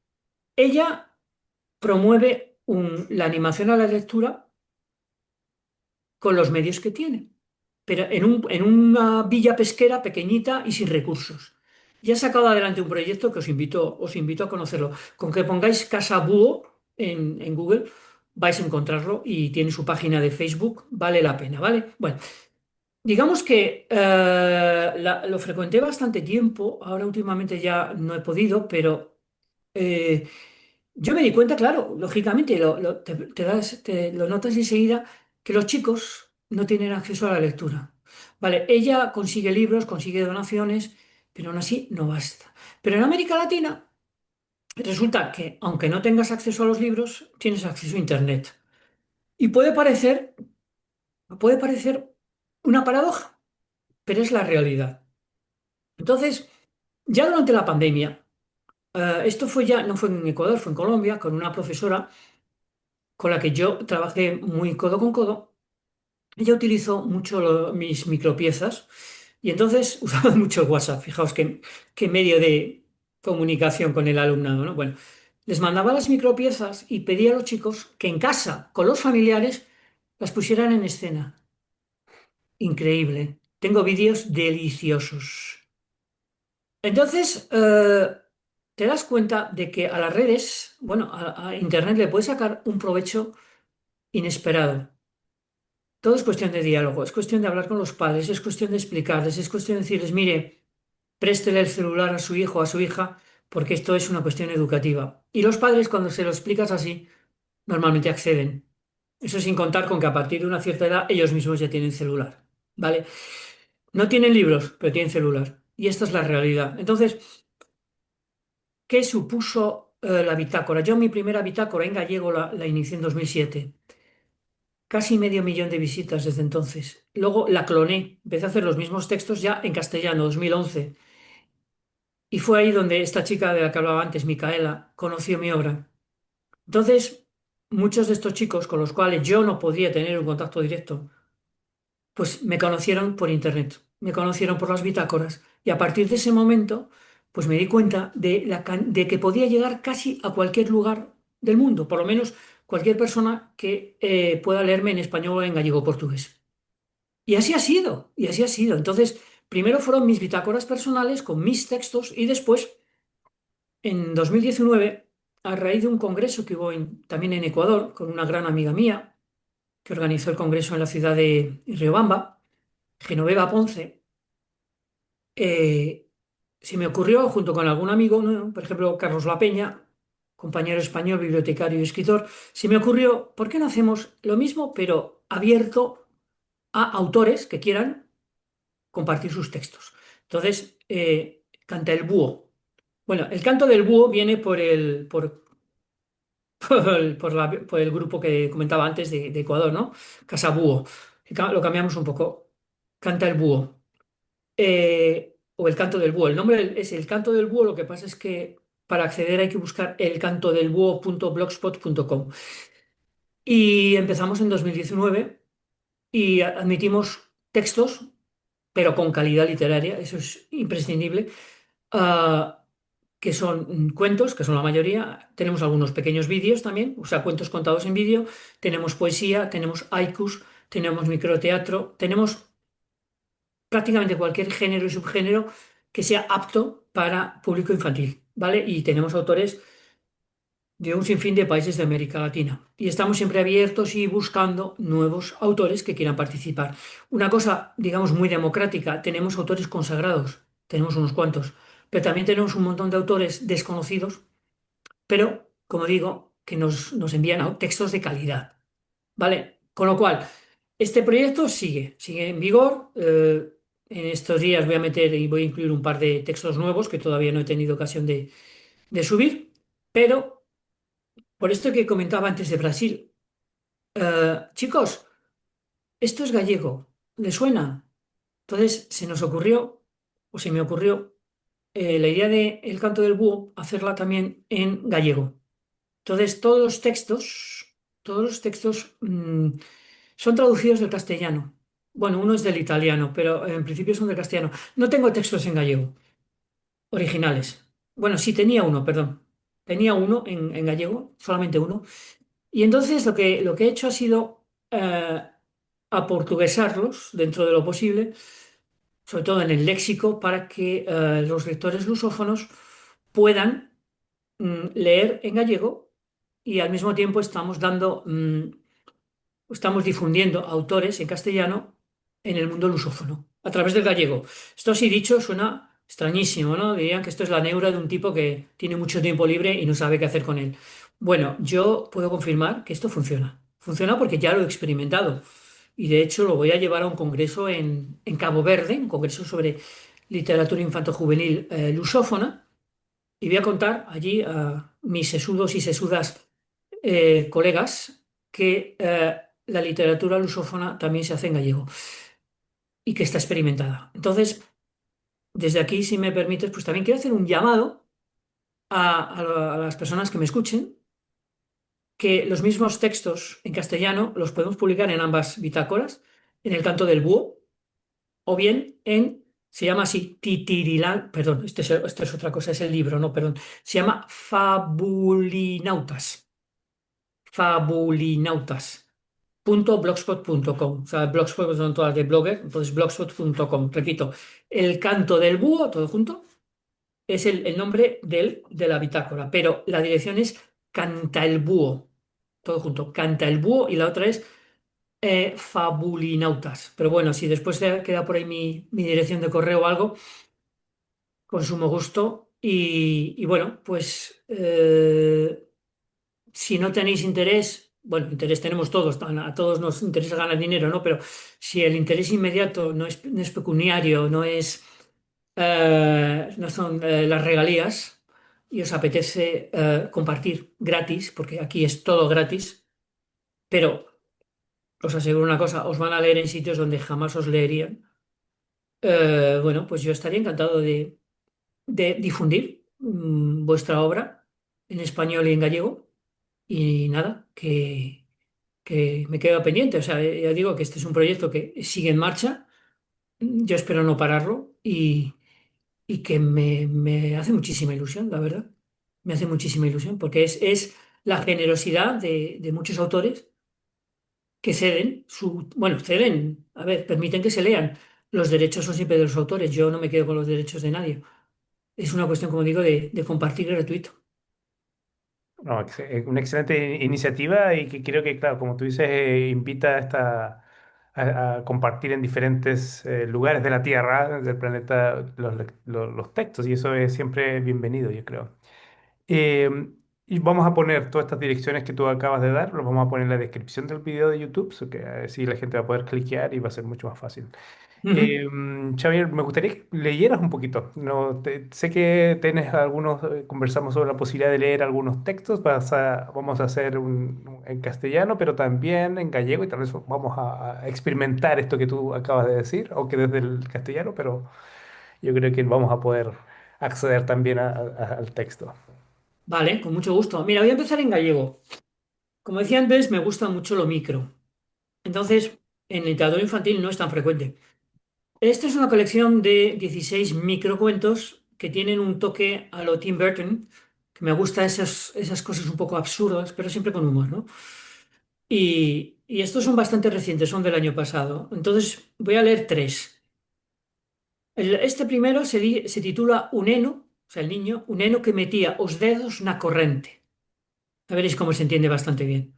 Ella promueve la animación a la lectura con los medios que tiene, pero en una villa pesquera pequeñita y sin recursos. Ya ha sacado adelante un proyecto que os invito a conocerlo. Con que pongáis Casa Búho en Google, vais a encontrarlo y tiene su página de Facebook, vale la pena, ¿vale? Bueno, digamos que lo frecuenté bastante tiempo, ahora últimamente ya no he podido, pero eh, yo me di cuenta, claro, lógicamente, lo notas enseguida, que los chicos no tienen acceso a la lectura. Vale, ella consigue libros, consigue donaciones, pero aún así no basta. Pero en América Latina resulta que, aunque no tengas acceso a los libros, tienes acceso a Internet. Y puede parecer una paradoja, pero es la realidad. Entonces, ya durante la pandemia, esto fue ya, no fue en Ecuador, fue en Colombia, con una profesora con la que yo trabajé muy codo con codo. Ella utilizó mucho mis micropiezas y entonces usaba mucho WhatsApp. Fijaos qué medio de comunicación con el alumnado, ¿no? Bueno, les mandaba las micropiezas y pedía a los chicos que en casa, con los familiares, las pusieran en escena. Increíble. Tengo vídeos deliciosos. Entonces, te das cuenta de que a las redes, bueno, a Internet le puedes sacar un provecho inesperado. Todo es cuestión de diálogo, es cuestión de hablar con los padres, es cuestión de explicarles, es cuestión de decirles, mire, préstele el celular a su hijo o a su hija, porque esto es una cuestión educativa. Y los padres, cuando se lo explicas así, normalmente acceden. Eso sin contar con que a partir de una cierta edad ellos mismos ya tienen celular, ¿vale? No tienen libros, pero tienen celular. Y esta es la realidad. Entonces, ¿qué supuso la bitácora? Yo mi primera bitácora en gallego la inicié en 2007. Casi medio millón de visitas desde entonces. Luego la cloné, empecé a hacer los mismos textos ya en castellano, 2011. Y fue ahí donde esta chica de la que hablaba antes, Micaela, conoció mi obra. Entonces, muchos de estos chicos con los cuales yo no podía tener un contacto directo, pues me conocieron por internet, me conocieron por las bitácoras. Y a partir de ese momento, pues me di cuenta de que podía llegar casi a cualquier lugar del mundo, por lo menos cualquier persona que pueda leerme en español o en gallego portugués. Y así ha sido, y así ha sido. Entonces, primero fueron mis bitácoras personales con mis textos y después, en 2019, a raíz de un congreso que hubo también en Ecuador con una gran amiga mía, que organizó el congreso en la ciudad de Riobamba, Genoveva Ponce, eh, se me ocurrió, junto con algún amigo, ¿no? Por ejemplo, Carlos La Peña, compañero español, bibliotecario y escritor, se me ocurrió, ¿por qué no hacemos lo mismo, pero abierto a autores que quieran compartir sus textos? Entonces, canta el búho. Bueno, el canto del búho viene por el grupo que comentaba antes de Ecuador, ¿no? Casa Búho. Lo cambiamos un poco. Canta el búho. O el canto del búho. El nombre es el canto del búho. Lo que pasa es que para acceder hay que buscar elcantodelbúho.blogspot.com. Y empezamos en 2019 y admitimos textos, pero con calidad literaria, eso es imprescindible, ah, que son cuentos, que son la mayoría. Tenemos algunos pequeños vídeos también, o sea, cuentos contados en vídeo. Tenemos poesía, tenemos haikus, tenemos microteatro, tenemos prácticamente cualquier género y subgénero que sea apto para público infantil, ¿vale? Y tenemos autores de un sinfín de países de América Latina. Y estamos siempre abiertos y buscando nuevos autores que quieran participar. Una cosa, digamos, muy democrática, tenemos autores consagrados, tenemos unos cuantos, pero también tenemos un montón de autores desconocidos, pero, como digo, que nos envían textos de calidad, ¿vale? Con lo cual, este proyecto sigue en vigor. En estos días voy a meter y voy a incluir un par de textos nuevos que todavía no he tenido ocasión de subir, pero por esto que comentaba antes de Brasil, chicos, esto es gallego, ¿le suena? Entonces se nos ocurrió, o se me ocurrió, la idea de El canto del búho, hacerla también en gallego. Entonces todos los textos son traducidos del castellano. Bueno, uno es del italiano, pero en principio son del castellano. No tengo textos en gallego, originales. Bueno, sí tenía uno, perdón. Tenía uno en gallego, solamente uno. Y entonces lo que he hecho ha sido aportuguesarlos dentro de lo posible, sobre todo en el léxico, para que los lectores lusófonos puedan leer en gallego y al mismo tiempo estamos difundiendo autores en castellano en el mundo lusófono, a través del gallego. Esto así dicho suena extrañísimo, ¿no? Dirían que esto es la neura de un tipo que tiene mucho tiempo libre y no sabe qué hacer con él. Bueno, yo puedo confirmar que esto funciona. Funciona porque ya lo he experimentado. Y de hecho lo voy a llevar a un congreso en Cabo Verde, un congreso sobre literatura infanto-juvenil lusófona, y voy a contar allí a mis sesudos y sesudas colegas que la literatura lusófona también se hace en gallego y que está experimentada. Entonces, desde aquí, si me permites, pues también quiero hacer un llamado a las personas que me escuchen, que los mismos textos en castellano los podemos publicar en ambas bitácoras, en el canto del búho, o bien en, se llama así, Titirilán, perdón, esto es otra cosa, es el libro, no, perdón, se llama Fabulinautas. Fabulinautas.blogspot.com. O sea, blogspot son todas de blogger, entonces blogspot.com. Repito, el canto del búho, todo junto, es el nombre de la bitácora, pero la dirección es Canta el Búho, todo junto, Canta el Búho, y la otra es Fabulinautas. Pero bueno, si después queda por ahí mi dirección de correo o algo, con sumo gusto. Y bueno, pues si no tenéis interés, bueno, interés tenemos todos, a todos nos interesa ganar dinero, ¿no? Pero si el interés inmediato no es pecuniario, no son las regalías y os apetece compartir gratis, porque aquí es todo gratis, pero os aseguro una cosa, os van a leer en sitios donde jamás os leerían. Bueno, pues yo estaría encantado de difundir vuestra obra en español y en gallego. Y nada, que me quedo pendiente. O sea, ya digo que este es un proyecto que sigue en marcha. Yo espero no pararlo y que me hace muchísima ilusión, la verdad. Me hace muchísima ilusión porque es la generosidad de muchos autores que ceden bueno, ceden, a ver, permiten que se lean. Los derechos son siempre de los autores. Yo no me quedo con los derechos de nadie. Es una cuestión, como digo, de compartir gratuito. No, una excelente iniciativa y que creo que, claro, como tú dices, invita a, a compartir en diferentes lugares de la Tierra, del planeta, los textos y eso es siempre bienvenido, yo creo. Eh, y vamos a poner todas estas direcciones que tú acabas de dar, los vamos a poner en la descripción del video de YouTube, so que así la gente va a poder cliquear y va a ser mucho más fácil. Ujú. Xavier, me gustaría que leyeras un poquito. No, sé que tienes algunos, conversamos sobre la posibilidad de leer algunos textos. Vamos a hacer en castellano, pero también en gallego y tal vez vamos a experimentar esto que tú acabas de decir, aunque desde el castellano, pero yo creo que vamos a poder acceder también al texto. Vale, con mucho gusto. Mira, voy a empezar en gallego. Como decía antes, me gusta mucho lo micro. Entonces, en literatura infantil no es tan frecuente. Esta es una colección de 16 microcuentos que tienen un toque a lo Tim Burton, que me gusta esas cosas un poco absurdas, pero siempre con humor, ¿no? Y estos son bastante recientes, son del año pasado. Entonces voy a leer tres. Este primero se titula Un neno, o sea, el niño, un neno que metía os dedos na corrente. A veréis cómo se entiende bastante bien.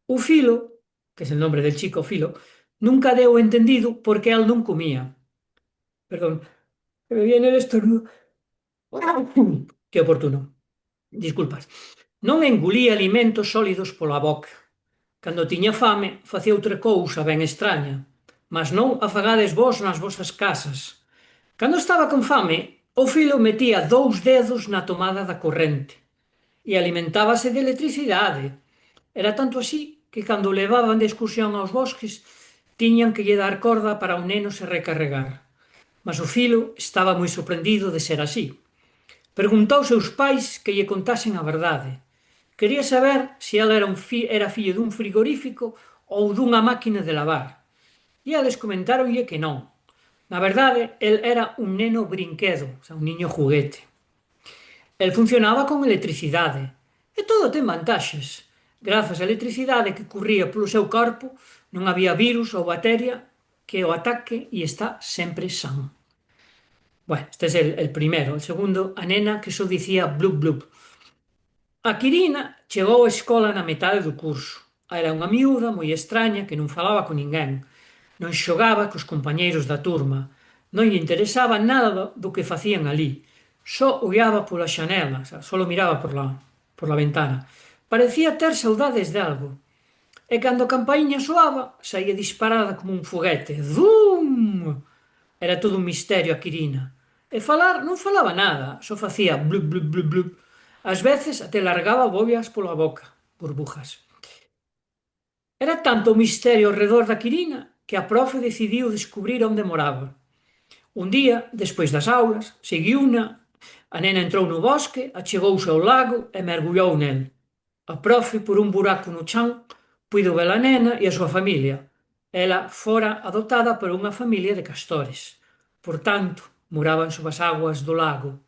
O Filo, que es el nombre del chico Filo, nunca deu entendido por qué él non comía. Perdón, que me viene el estornudo. Qué oportuno. Disculpas. Non engulía alimentos sólidos pola boca. Cando tiña fame, facía outra cousa ben extraña. Mas non afagades vos nas vosas casas. Cando estaba con fame, o filo metía dous dedos na tomada da corrente e alimentábase de electricidade. Era tanto así que cando o levaban de excursión aos bosques tiñan que lle dar corda para o neno se recarregar. Mas o filo estaba moi sorprendido de ser así. Preguntou aos seus pais que lle contasen a verdade. Quería saber se ela era fillo dun frigorífico ou dunha máquina de lavar. E eles comentáronlle que non. Na verdade, el era un neno brinquedo, o sea, un niño juguete. El funcionaba con electricidade. E todo ten vantaxes. Grazas á electricidade que corría polo seu corpo, non había virus ou bacteria que o ataque e está sempre san. Bueno, este es el primero. El segundo, a nena que só dicía blub blub. A Quirina chegou á escola na metade do curso. Era unha miúda moi extraña que non falaba con ninguén. Non xogaba cos compañeiros da turma. Non lle interesaba nada do que facían ali. Só ollaba pola xanela, só miraba por la ventana. Parecía ter saudades de algo. E cando a campaíña soaba, saía disparada como un foguete. Zum! Era todo un misterio a Quirina. E falar non falaba nada, só facía blub blub blub blub. Ás veces até largaba bollas pola boca, burbujas. Era tanto o misterio ao redor da Quirina que a profe decidiu descubrir onde moraba. Un día, despois das aulas, seguiuna, a nena entrou no bosque, achegouse ao lago e mergulhou nel. A profe, por un buraco no chan, puido ver a nena e a súa familia. Ela fora adoptada por unha familia de castores. Por tanto, moraban sob as aguas do lago.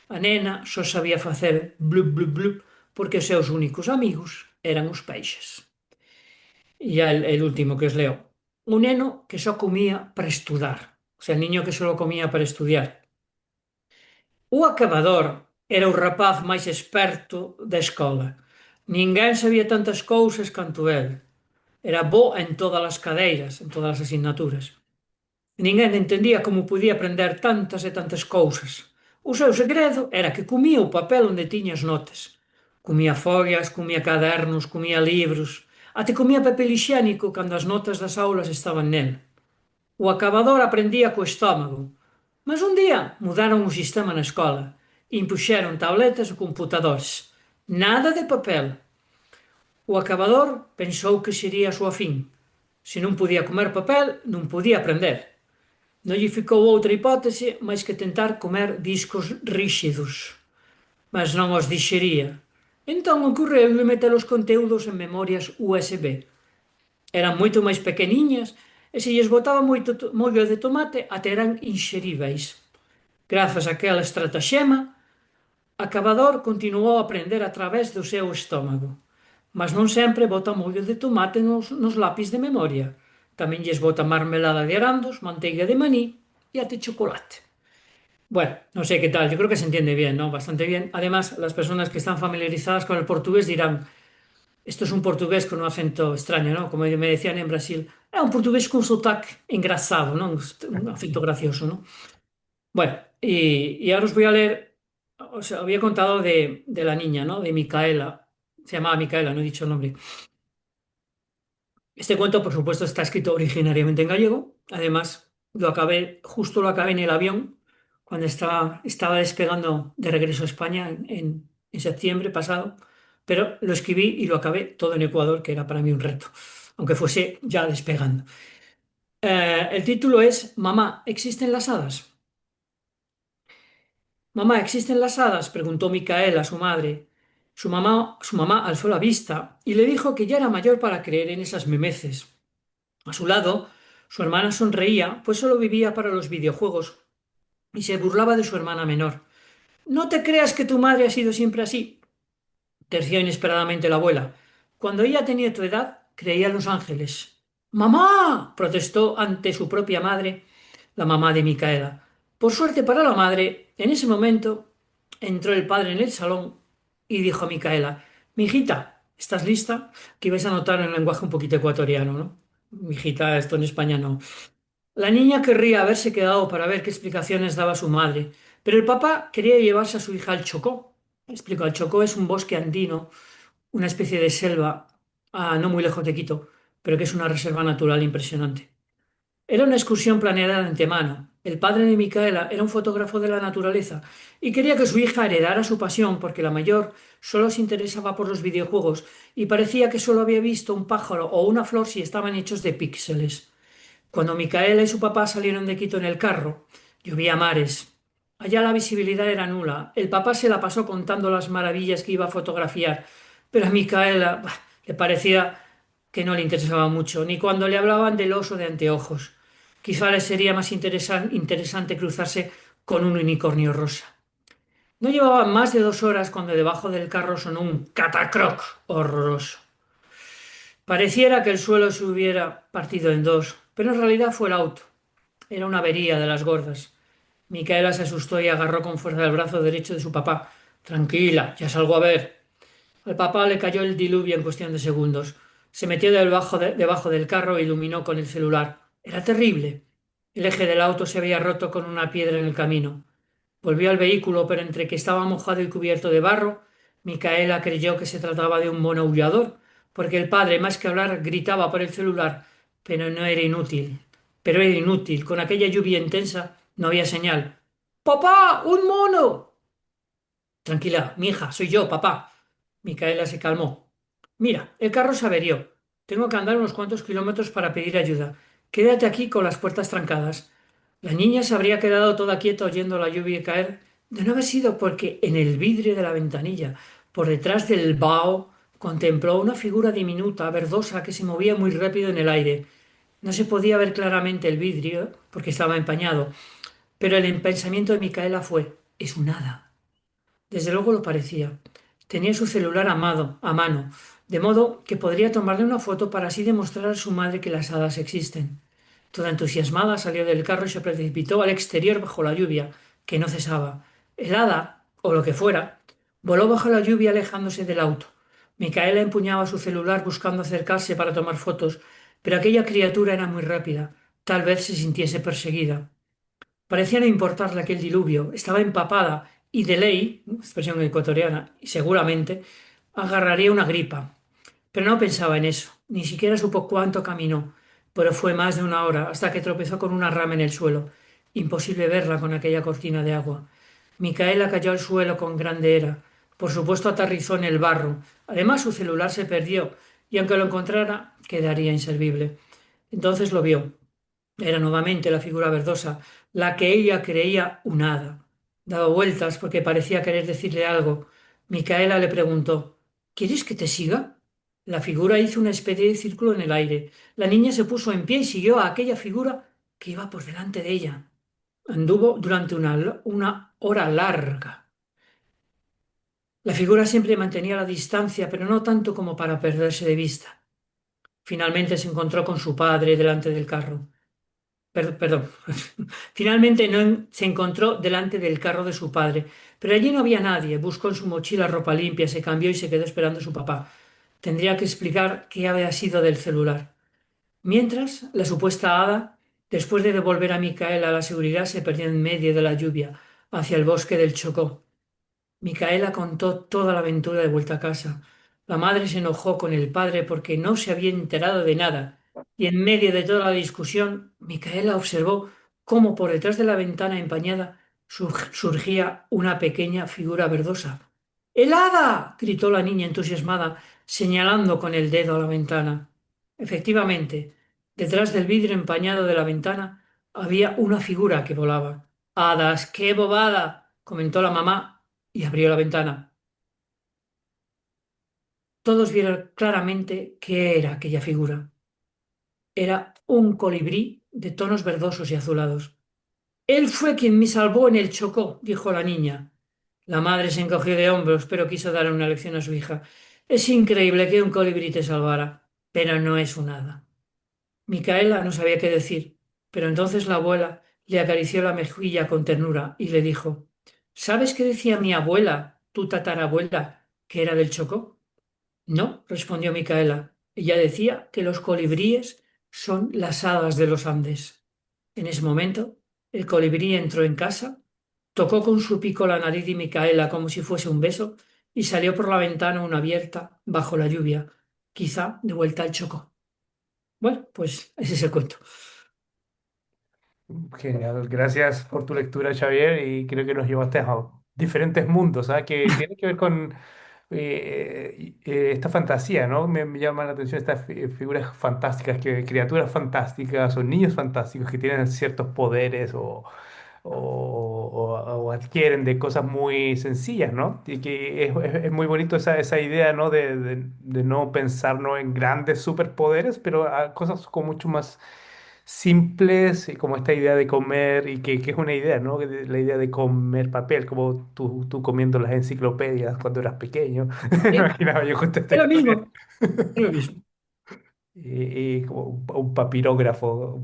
A nena só sabía facer blub blub blub porque os seus únicos amigos eran os peixes. E el último que os leo. Un neno que só comía para estudar. O sea, el niño que só comía para estudiar. O acabador era o rapaz máis experto da escola. Ninguén sabía tantas cousas canto el. Era bo en todas as cadeiras, en todas as asignaturas. Ninguén entendía como podía aprender tantas e tantas cousas. O seu segredo era que comía o papel onde tiña as notas. Comía follas, comía cadernos, comía libros, até comía papel hixiénico cando as notas das aulas estaban nel. O acabador aprendía co estómago, mas un día mudaron o sistema na escola e impuxeron tabletas e computadores. Nada de papel. O acabador pensou que sería a súa fin. Se non podía comer papel, non podía aprender. Non lle ficou outra hipótese máis que tentar comer discos ríxidos, mas non os dixería. Entón ocorreulle meter os conteúdos en memorias USB. Eran moito máis pequeniñas e se lles botaba moito mollo de tomate até eran inxeríveis. Grazas a aquela estratagema, Acabador continuou a aprender a través do seu estómago. Mas non sempre bota mollo de tomate nos lápis de memoria. Tamén lles bota marmelada de arandos, manteiga de maní e até chocolate. Bueno, no sé qué tal, yo creo que se entiende bien, ¿no? Bastante bien. Además, las personas que están familiarizadas con el portugués dirán, esto es un portugués con un acento extraño, ¿no? Como me decían en Brasil, é un portugués con sotaque engrasado, ¿no? Un acento gracioso, ¿no? Bueno, y ahora os voy a leer, os había contado de la niña, ¿no? De Micaela. Se llamaba Micaela, no he dicho el nombre. Este cuento, por supuesto, está escrito originariamente en gallego. Además, justo lo acabé en el avión cuando estaba despegando de regreso a España en septiembre pasado. Pero lo escribí y lo acabé todo en Ecuador, que era para mí un reto, aunque fuese ya despegando. El título es Mamá, ¿existen las hadas? Mamá, ¿existen las hadas? Preguntó Micaela a su madre. Su mamá alzó la vista y le dijo que ya era mayor para creer en esas memeces. A su lado, su hermana sonreía, pues solo vivía para los videojuegos y se burlaba de su hermana menor. No te creas que tu madre ha sido siempre así, terció inesperadamente la abuela. Cuando ella tenía tu edad, creía en los ángeles. ¡Mamá! Protestó ante su propia madre, la mamá de Micaela. Por suerte para la madre, en ese momento entró el padre en el salón y dijo a Micaela: Mijita, ¿estás lista? Que vais a notar el lenguaje un poquito ecuatoriano, ¿no? Mijita, esto en España no. La niña querría haberse quedado para ver qué explicaciones daba su madre, pero el papá quería llevarse a su hija al Chocó. Explico, el Chocó es un bosque andino, una especie de selva, no muy lejos de Quito, pero que es una reserva natural impresionante. Era una excursión planeada de antemano. El padre de Micaela era un fotógrafo de la naturaleza y quería que su hija heredara su pasión porque la mayor solo se interesaba por los videojuegos y parecía que solo había visto un pájaro o una flor si estaban hechos de píxeles. Cuando Micaela y su papá salieron de Quito en el carro, llovía a mares. Allá la visibilidad era nula. El papá se la pasó contando las maravillas que iba a fotografiar, pero a Micaela le parecía que no le interesaba mucho, ni cuando le hablaban del oso de anteojos. Quizá le sería más interesante cruzarse con un unicornio rosa. No llevaban más de 2 horas cuando debajo del carro sonó un catacroc horroroso. Pareciera que el suelo se hubiera partido en dos, pero en realidad fue el auto. Era una avería de las gordas. Micaela se asustó y agarró con fuerza el brazo derecho de su papá. Tranquila, ya salgo a ver. Al papá le cayó el diluvio en cuestión de segundos. Se metió debajo del carro e iluminó con el celular. Era terrible. El eje del auto se había roto con una piedra en el camino. Volvió al vehículo, pero entre que estaba mojado y cubierto de barro, Micaela creyó que se trataba de un mono aullador, porque el padre, más que hablar, gritaba por el celular, pero no era inútil. Pero era inútil. Con aquella lluvia intensa no había señal. ¡Papá! ¡Un mono! Tranquila, mi hija, soy yo, papá. Micaela se calmó. Mira, el carro se averió. Tengo que andar unos cuantos kilómetros para pedir ayuda. Quédate aquí con las puertas trancadas. La niña se habría quedado toda quieta oyendo la lluvia caer, de no haber sido porque en el vidrio de la ventanilla, por detrás del vaho, contempló una figura diminuta, verdosa, que se movía muy rápido en el aire. No se podía ver claramente el vidrio porque estaba empañado, pero el pensamiento de Micaela fue: es un hada. Desde luego lo parecía. Tenía su celular a mano, de modo que podría tomarle una foto para así demostrar a su madre que las hadas existen. Toda entusiasmada salió del carro y se precipitó al exterior bajo la lluvia, que no cesaba. El hada, o lo que fuera, voló bajo la lluvia alejándose del auto. Micaela empuñaba su celular buscando acercarse para tomar fotos, pero aquella criatura era muy rápida. Tal vez se sintiese perseguida. Parecía no importarle aquel diluvio, estaba empapada y de ley, expresión ecuatoriana, y seguramente agarraría una gripa. Pero no pensaba en eso, ni siquiera supo cuánto caminó, pero fue más de 1 hora hasta que tropezó con una rama en el suelo. Imposible verla con aquella cortina de agua. Micaela cayó al suelo con grande era. Por supuesto aterrizó en el barro. Además su celular se perdió y aunque lo encontrara, quedaría inservible. Entonces lo vio. Era nuevamente la figura verdosa, la que ella creía un hada. Daba vueltas porque parecía querer decirle algo. Micaela le preguntó: ¿Quieres que te siga? La figura hizo una especie de círculo en el aire. La niña se puso en pie y siguió a aquella figura que iba por delante de ella. Anduvo durante una hora larga. La figura siempre mantenía la distancia, pero no tanto como para perderse de vista. Finalmente se encontró con su padre delante del carro. Perdón. Finalmente no se encontró delante del carro de su padre, pero allí no había nadie. Buscó en su mochila ropa limpia, se cambió y se quedó esperando a su papá. Tendría que explicar qué había sido del celular. Mientras, la supuesta hada, después de devolver a Micaela a la seguridad, se perdió en medio de la lluvia, hacia el bosque del Chocó. Micaela contó toda la aventura de vuelta a casa. La madre se enojó con el padre porque no se había enterado de nada, y en medio de toda la discusión, Micaela observó cómo por detrás de la ventana empañada surgía una pequeña figura verdosa. ¡Helada! Gritó la niña entusiasmada, señalando con el dedo a la ventana. Efectivamente, detrás del vidrio empañado de la ventana había una figura que volaba. ¡Hadas, qué bobada! Comentó la mamá y abrió la ventana. Todos vieron claramente qué era aquella figura. Era un colibrí de tonos verdosos y azulados. Él fue quien me salvó en el Chocó, dijo la niña. La madre se encogió de hombros, pero quiso darle una lección a su hija. Es increíble que un colibrí te salvara, pero no es un hada. Micaela no sabía qué decir, pero entonces la abuela le acarició la mejilla con ternura y le dijo, ¿sabes qué decía mi abuela, tu tatarabuela, que era del Chocó? No, respondió Micaela. Ella decía que los colibríes son las hadas de los Andes. En ese momento, el colibrí entró en casa, tocó con su pico la nariz de Micaela como si fuese un beso y salió por la ventana aún abierta bajo la lluvia, quizá de vuelta al Chocó. Bueno, pues ese es el cuento. Genial, gracias por tu lectura, Xavier, y creo que nos llevaste a diferentes mundos, ¿ah? Que tiene que ver con esta fantasía, ¿no? Me llama la atención estas figuras fantásticas, que, criaturas fantásticas o niños fantásticos que tienen ciertos poderes o adquieren de cosas muy sencillas, ¿no? Y que es muy bonito esa idea, ¿no? De no pensar, ¿no? En grandes superpoderes, pero a cosas como mucho más simples, como esta idea de comer, y que es una idea, ¿no? La idea de comer papel, como tú comiendo las enciclopedias cuando eras pequeño. Me Sí, imaginaba yo justo esta es lo historia. mismo, es lo mismo. Y como un papirógrafo,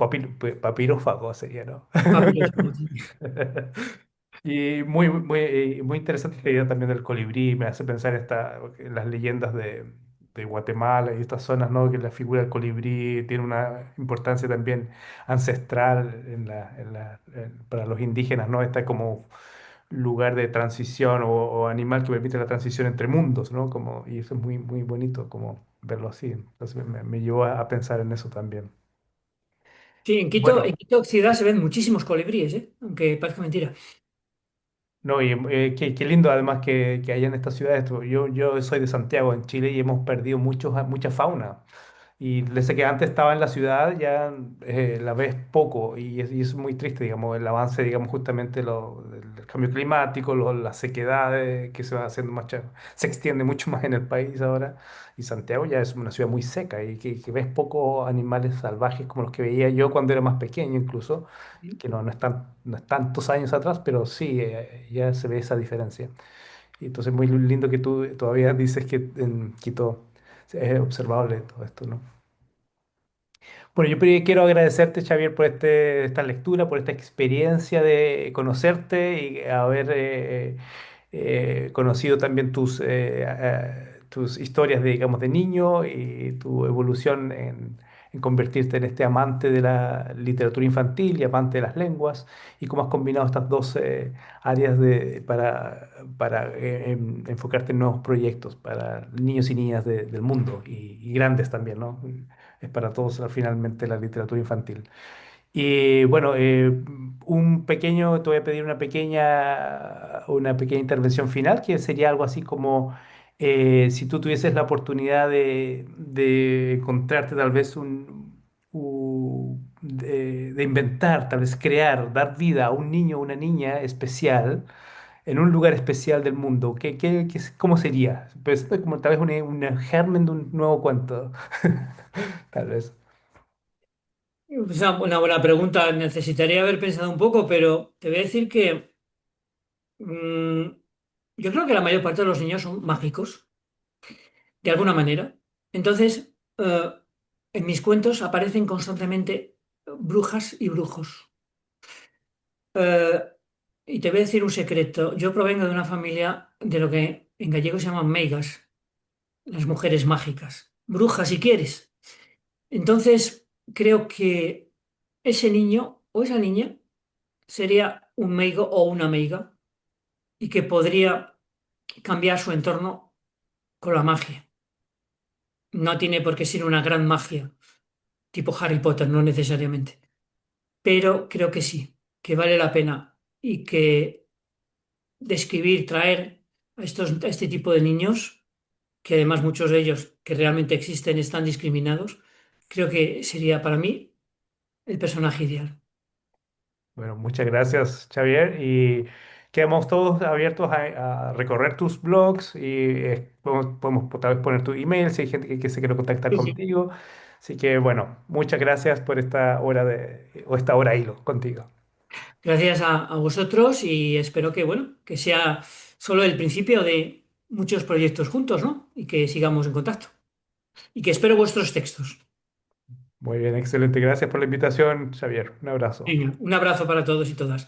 papirófago sería, ¿no? Papirofo, sí. Y muy interesante esta idea también del colibrí, me hace pensar en las leyendas de Guatemala y estas zonas, ¿no? Que la figura del colibrí tiene una importancia también ancestral para los indígenas, ¿no? Está como lugar de transición o animal que permite la transición entre mundos, ¿no? Y eso es muy bonito como verlo así. Entonces me llevó a pensar en eso también. Sí, Bueno. en Quito ciudad se ven muchísimos colibríes, ¿eh? Aunque parezca mentira. No, y qué lindo además que haya en estas ciudades. Yo soy de Santiago, en Chile, y hemos perdido mucha fauna. Y desde que antes estaba en la ciudad ya la ves poco y es muy triste, digamos, el avance, digamos, justamente del cambio climático, la sequedad que se va haciendo se extiende mucho más en el país ahora. Y Santiago ya es una ciudad muy seca y que ves pocos animales salvajes como los que veía yo cuando era más pequeño incluso, que no es tantos años atrás, pero sí, ya se ve esa diferencia. Y entonces muy lindo que tú todavía dices que en Quito es observable todo esto, ¿no? Bueno, yo quiero agradecerte, Xavier, por esta lectura, por esta experiencia de conocerte y haber conocido también tus historias de, digamos, de niño y tu evolución en convertirte en este amante de la literatura infantil y amante de las lenguas, y cómo has combinado estas dos áreas para enfocarte en nuevos proyectos para niños y niñas del mundo y grandes también, ¿no? Es para todos finalmente la literatura infantil. Y bueno, te voy a pedir una pequeña intervención final, que sería algo así como si tú tuvieses la oportunidad de encontrarte tal vez de inventar, tal vez crear, dar vida a un niño o una niña especial en un lugar especial del mundo, cómo sería? Pues, como tal vez un germen de un nuevo cuento, tal vez. Es una buena pregunta. Necesitaría haber pensado un poco, pero te voy a decir que mm, yo creo que la mayor parte de los niños son mágicos, de alguna manera. Entonces, en mis cuentos aparecen constantemente brujas y brujos. Eh, y te voy a decir un secreto. Yo provengo de una familia de lo que en gallego se llaman meigas, las mujeres mágicas. Brujas, si quieres. Entonces, creo que ese niño o esa niña sería un meigo o una meiga y que podría cambiar su entorno con la magia. No tiene por qué ser una gran magia, tipo Harry Potter, no necesariamente. Pero creo que sí, que vale la pena y que describir, traer a este tipo de niños, que además muchos de ellos que realmente existen están discriminados, creo que sería para mí el personaje ideal. Bueno, muchas gracias, Xavier. Y quedamos todos abiertos a recorrer tus blogs y podemos tal vez poner tu email si hay gente que se quiere contactar Sí, sí. contigo. Así que, bueno, muchas gracias por esta hora hilo contigo. Gracias a vosotros y espero que, bueno, que sea solo el principio de muchos proyectos juntos, ¿no? Y que sigamos en contacto. Y que espero vuestros textos. Muy bien, excelente. Gracias por la invitación, Xavier. Un abrazo. Venga, un abrazo para todos y todas.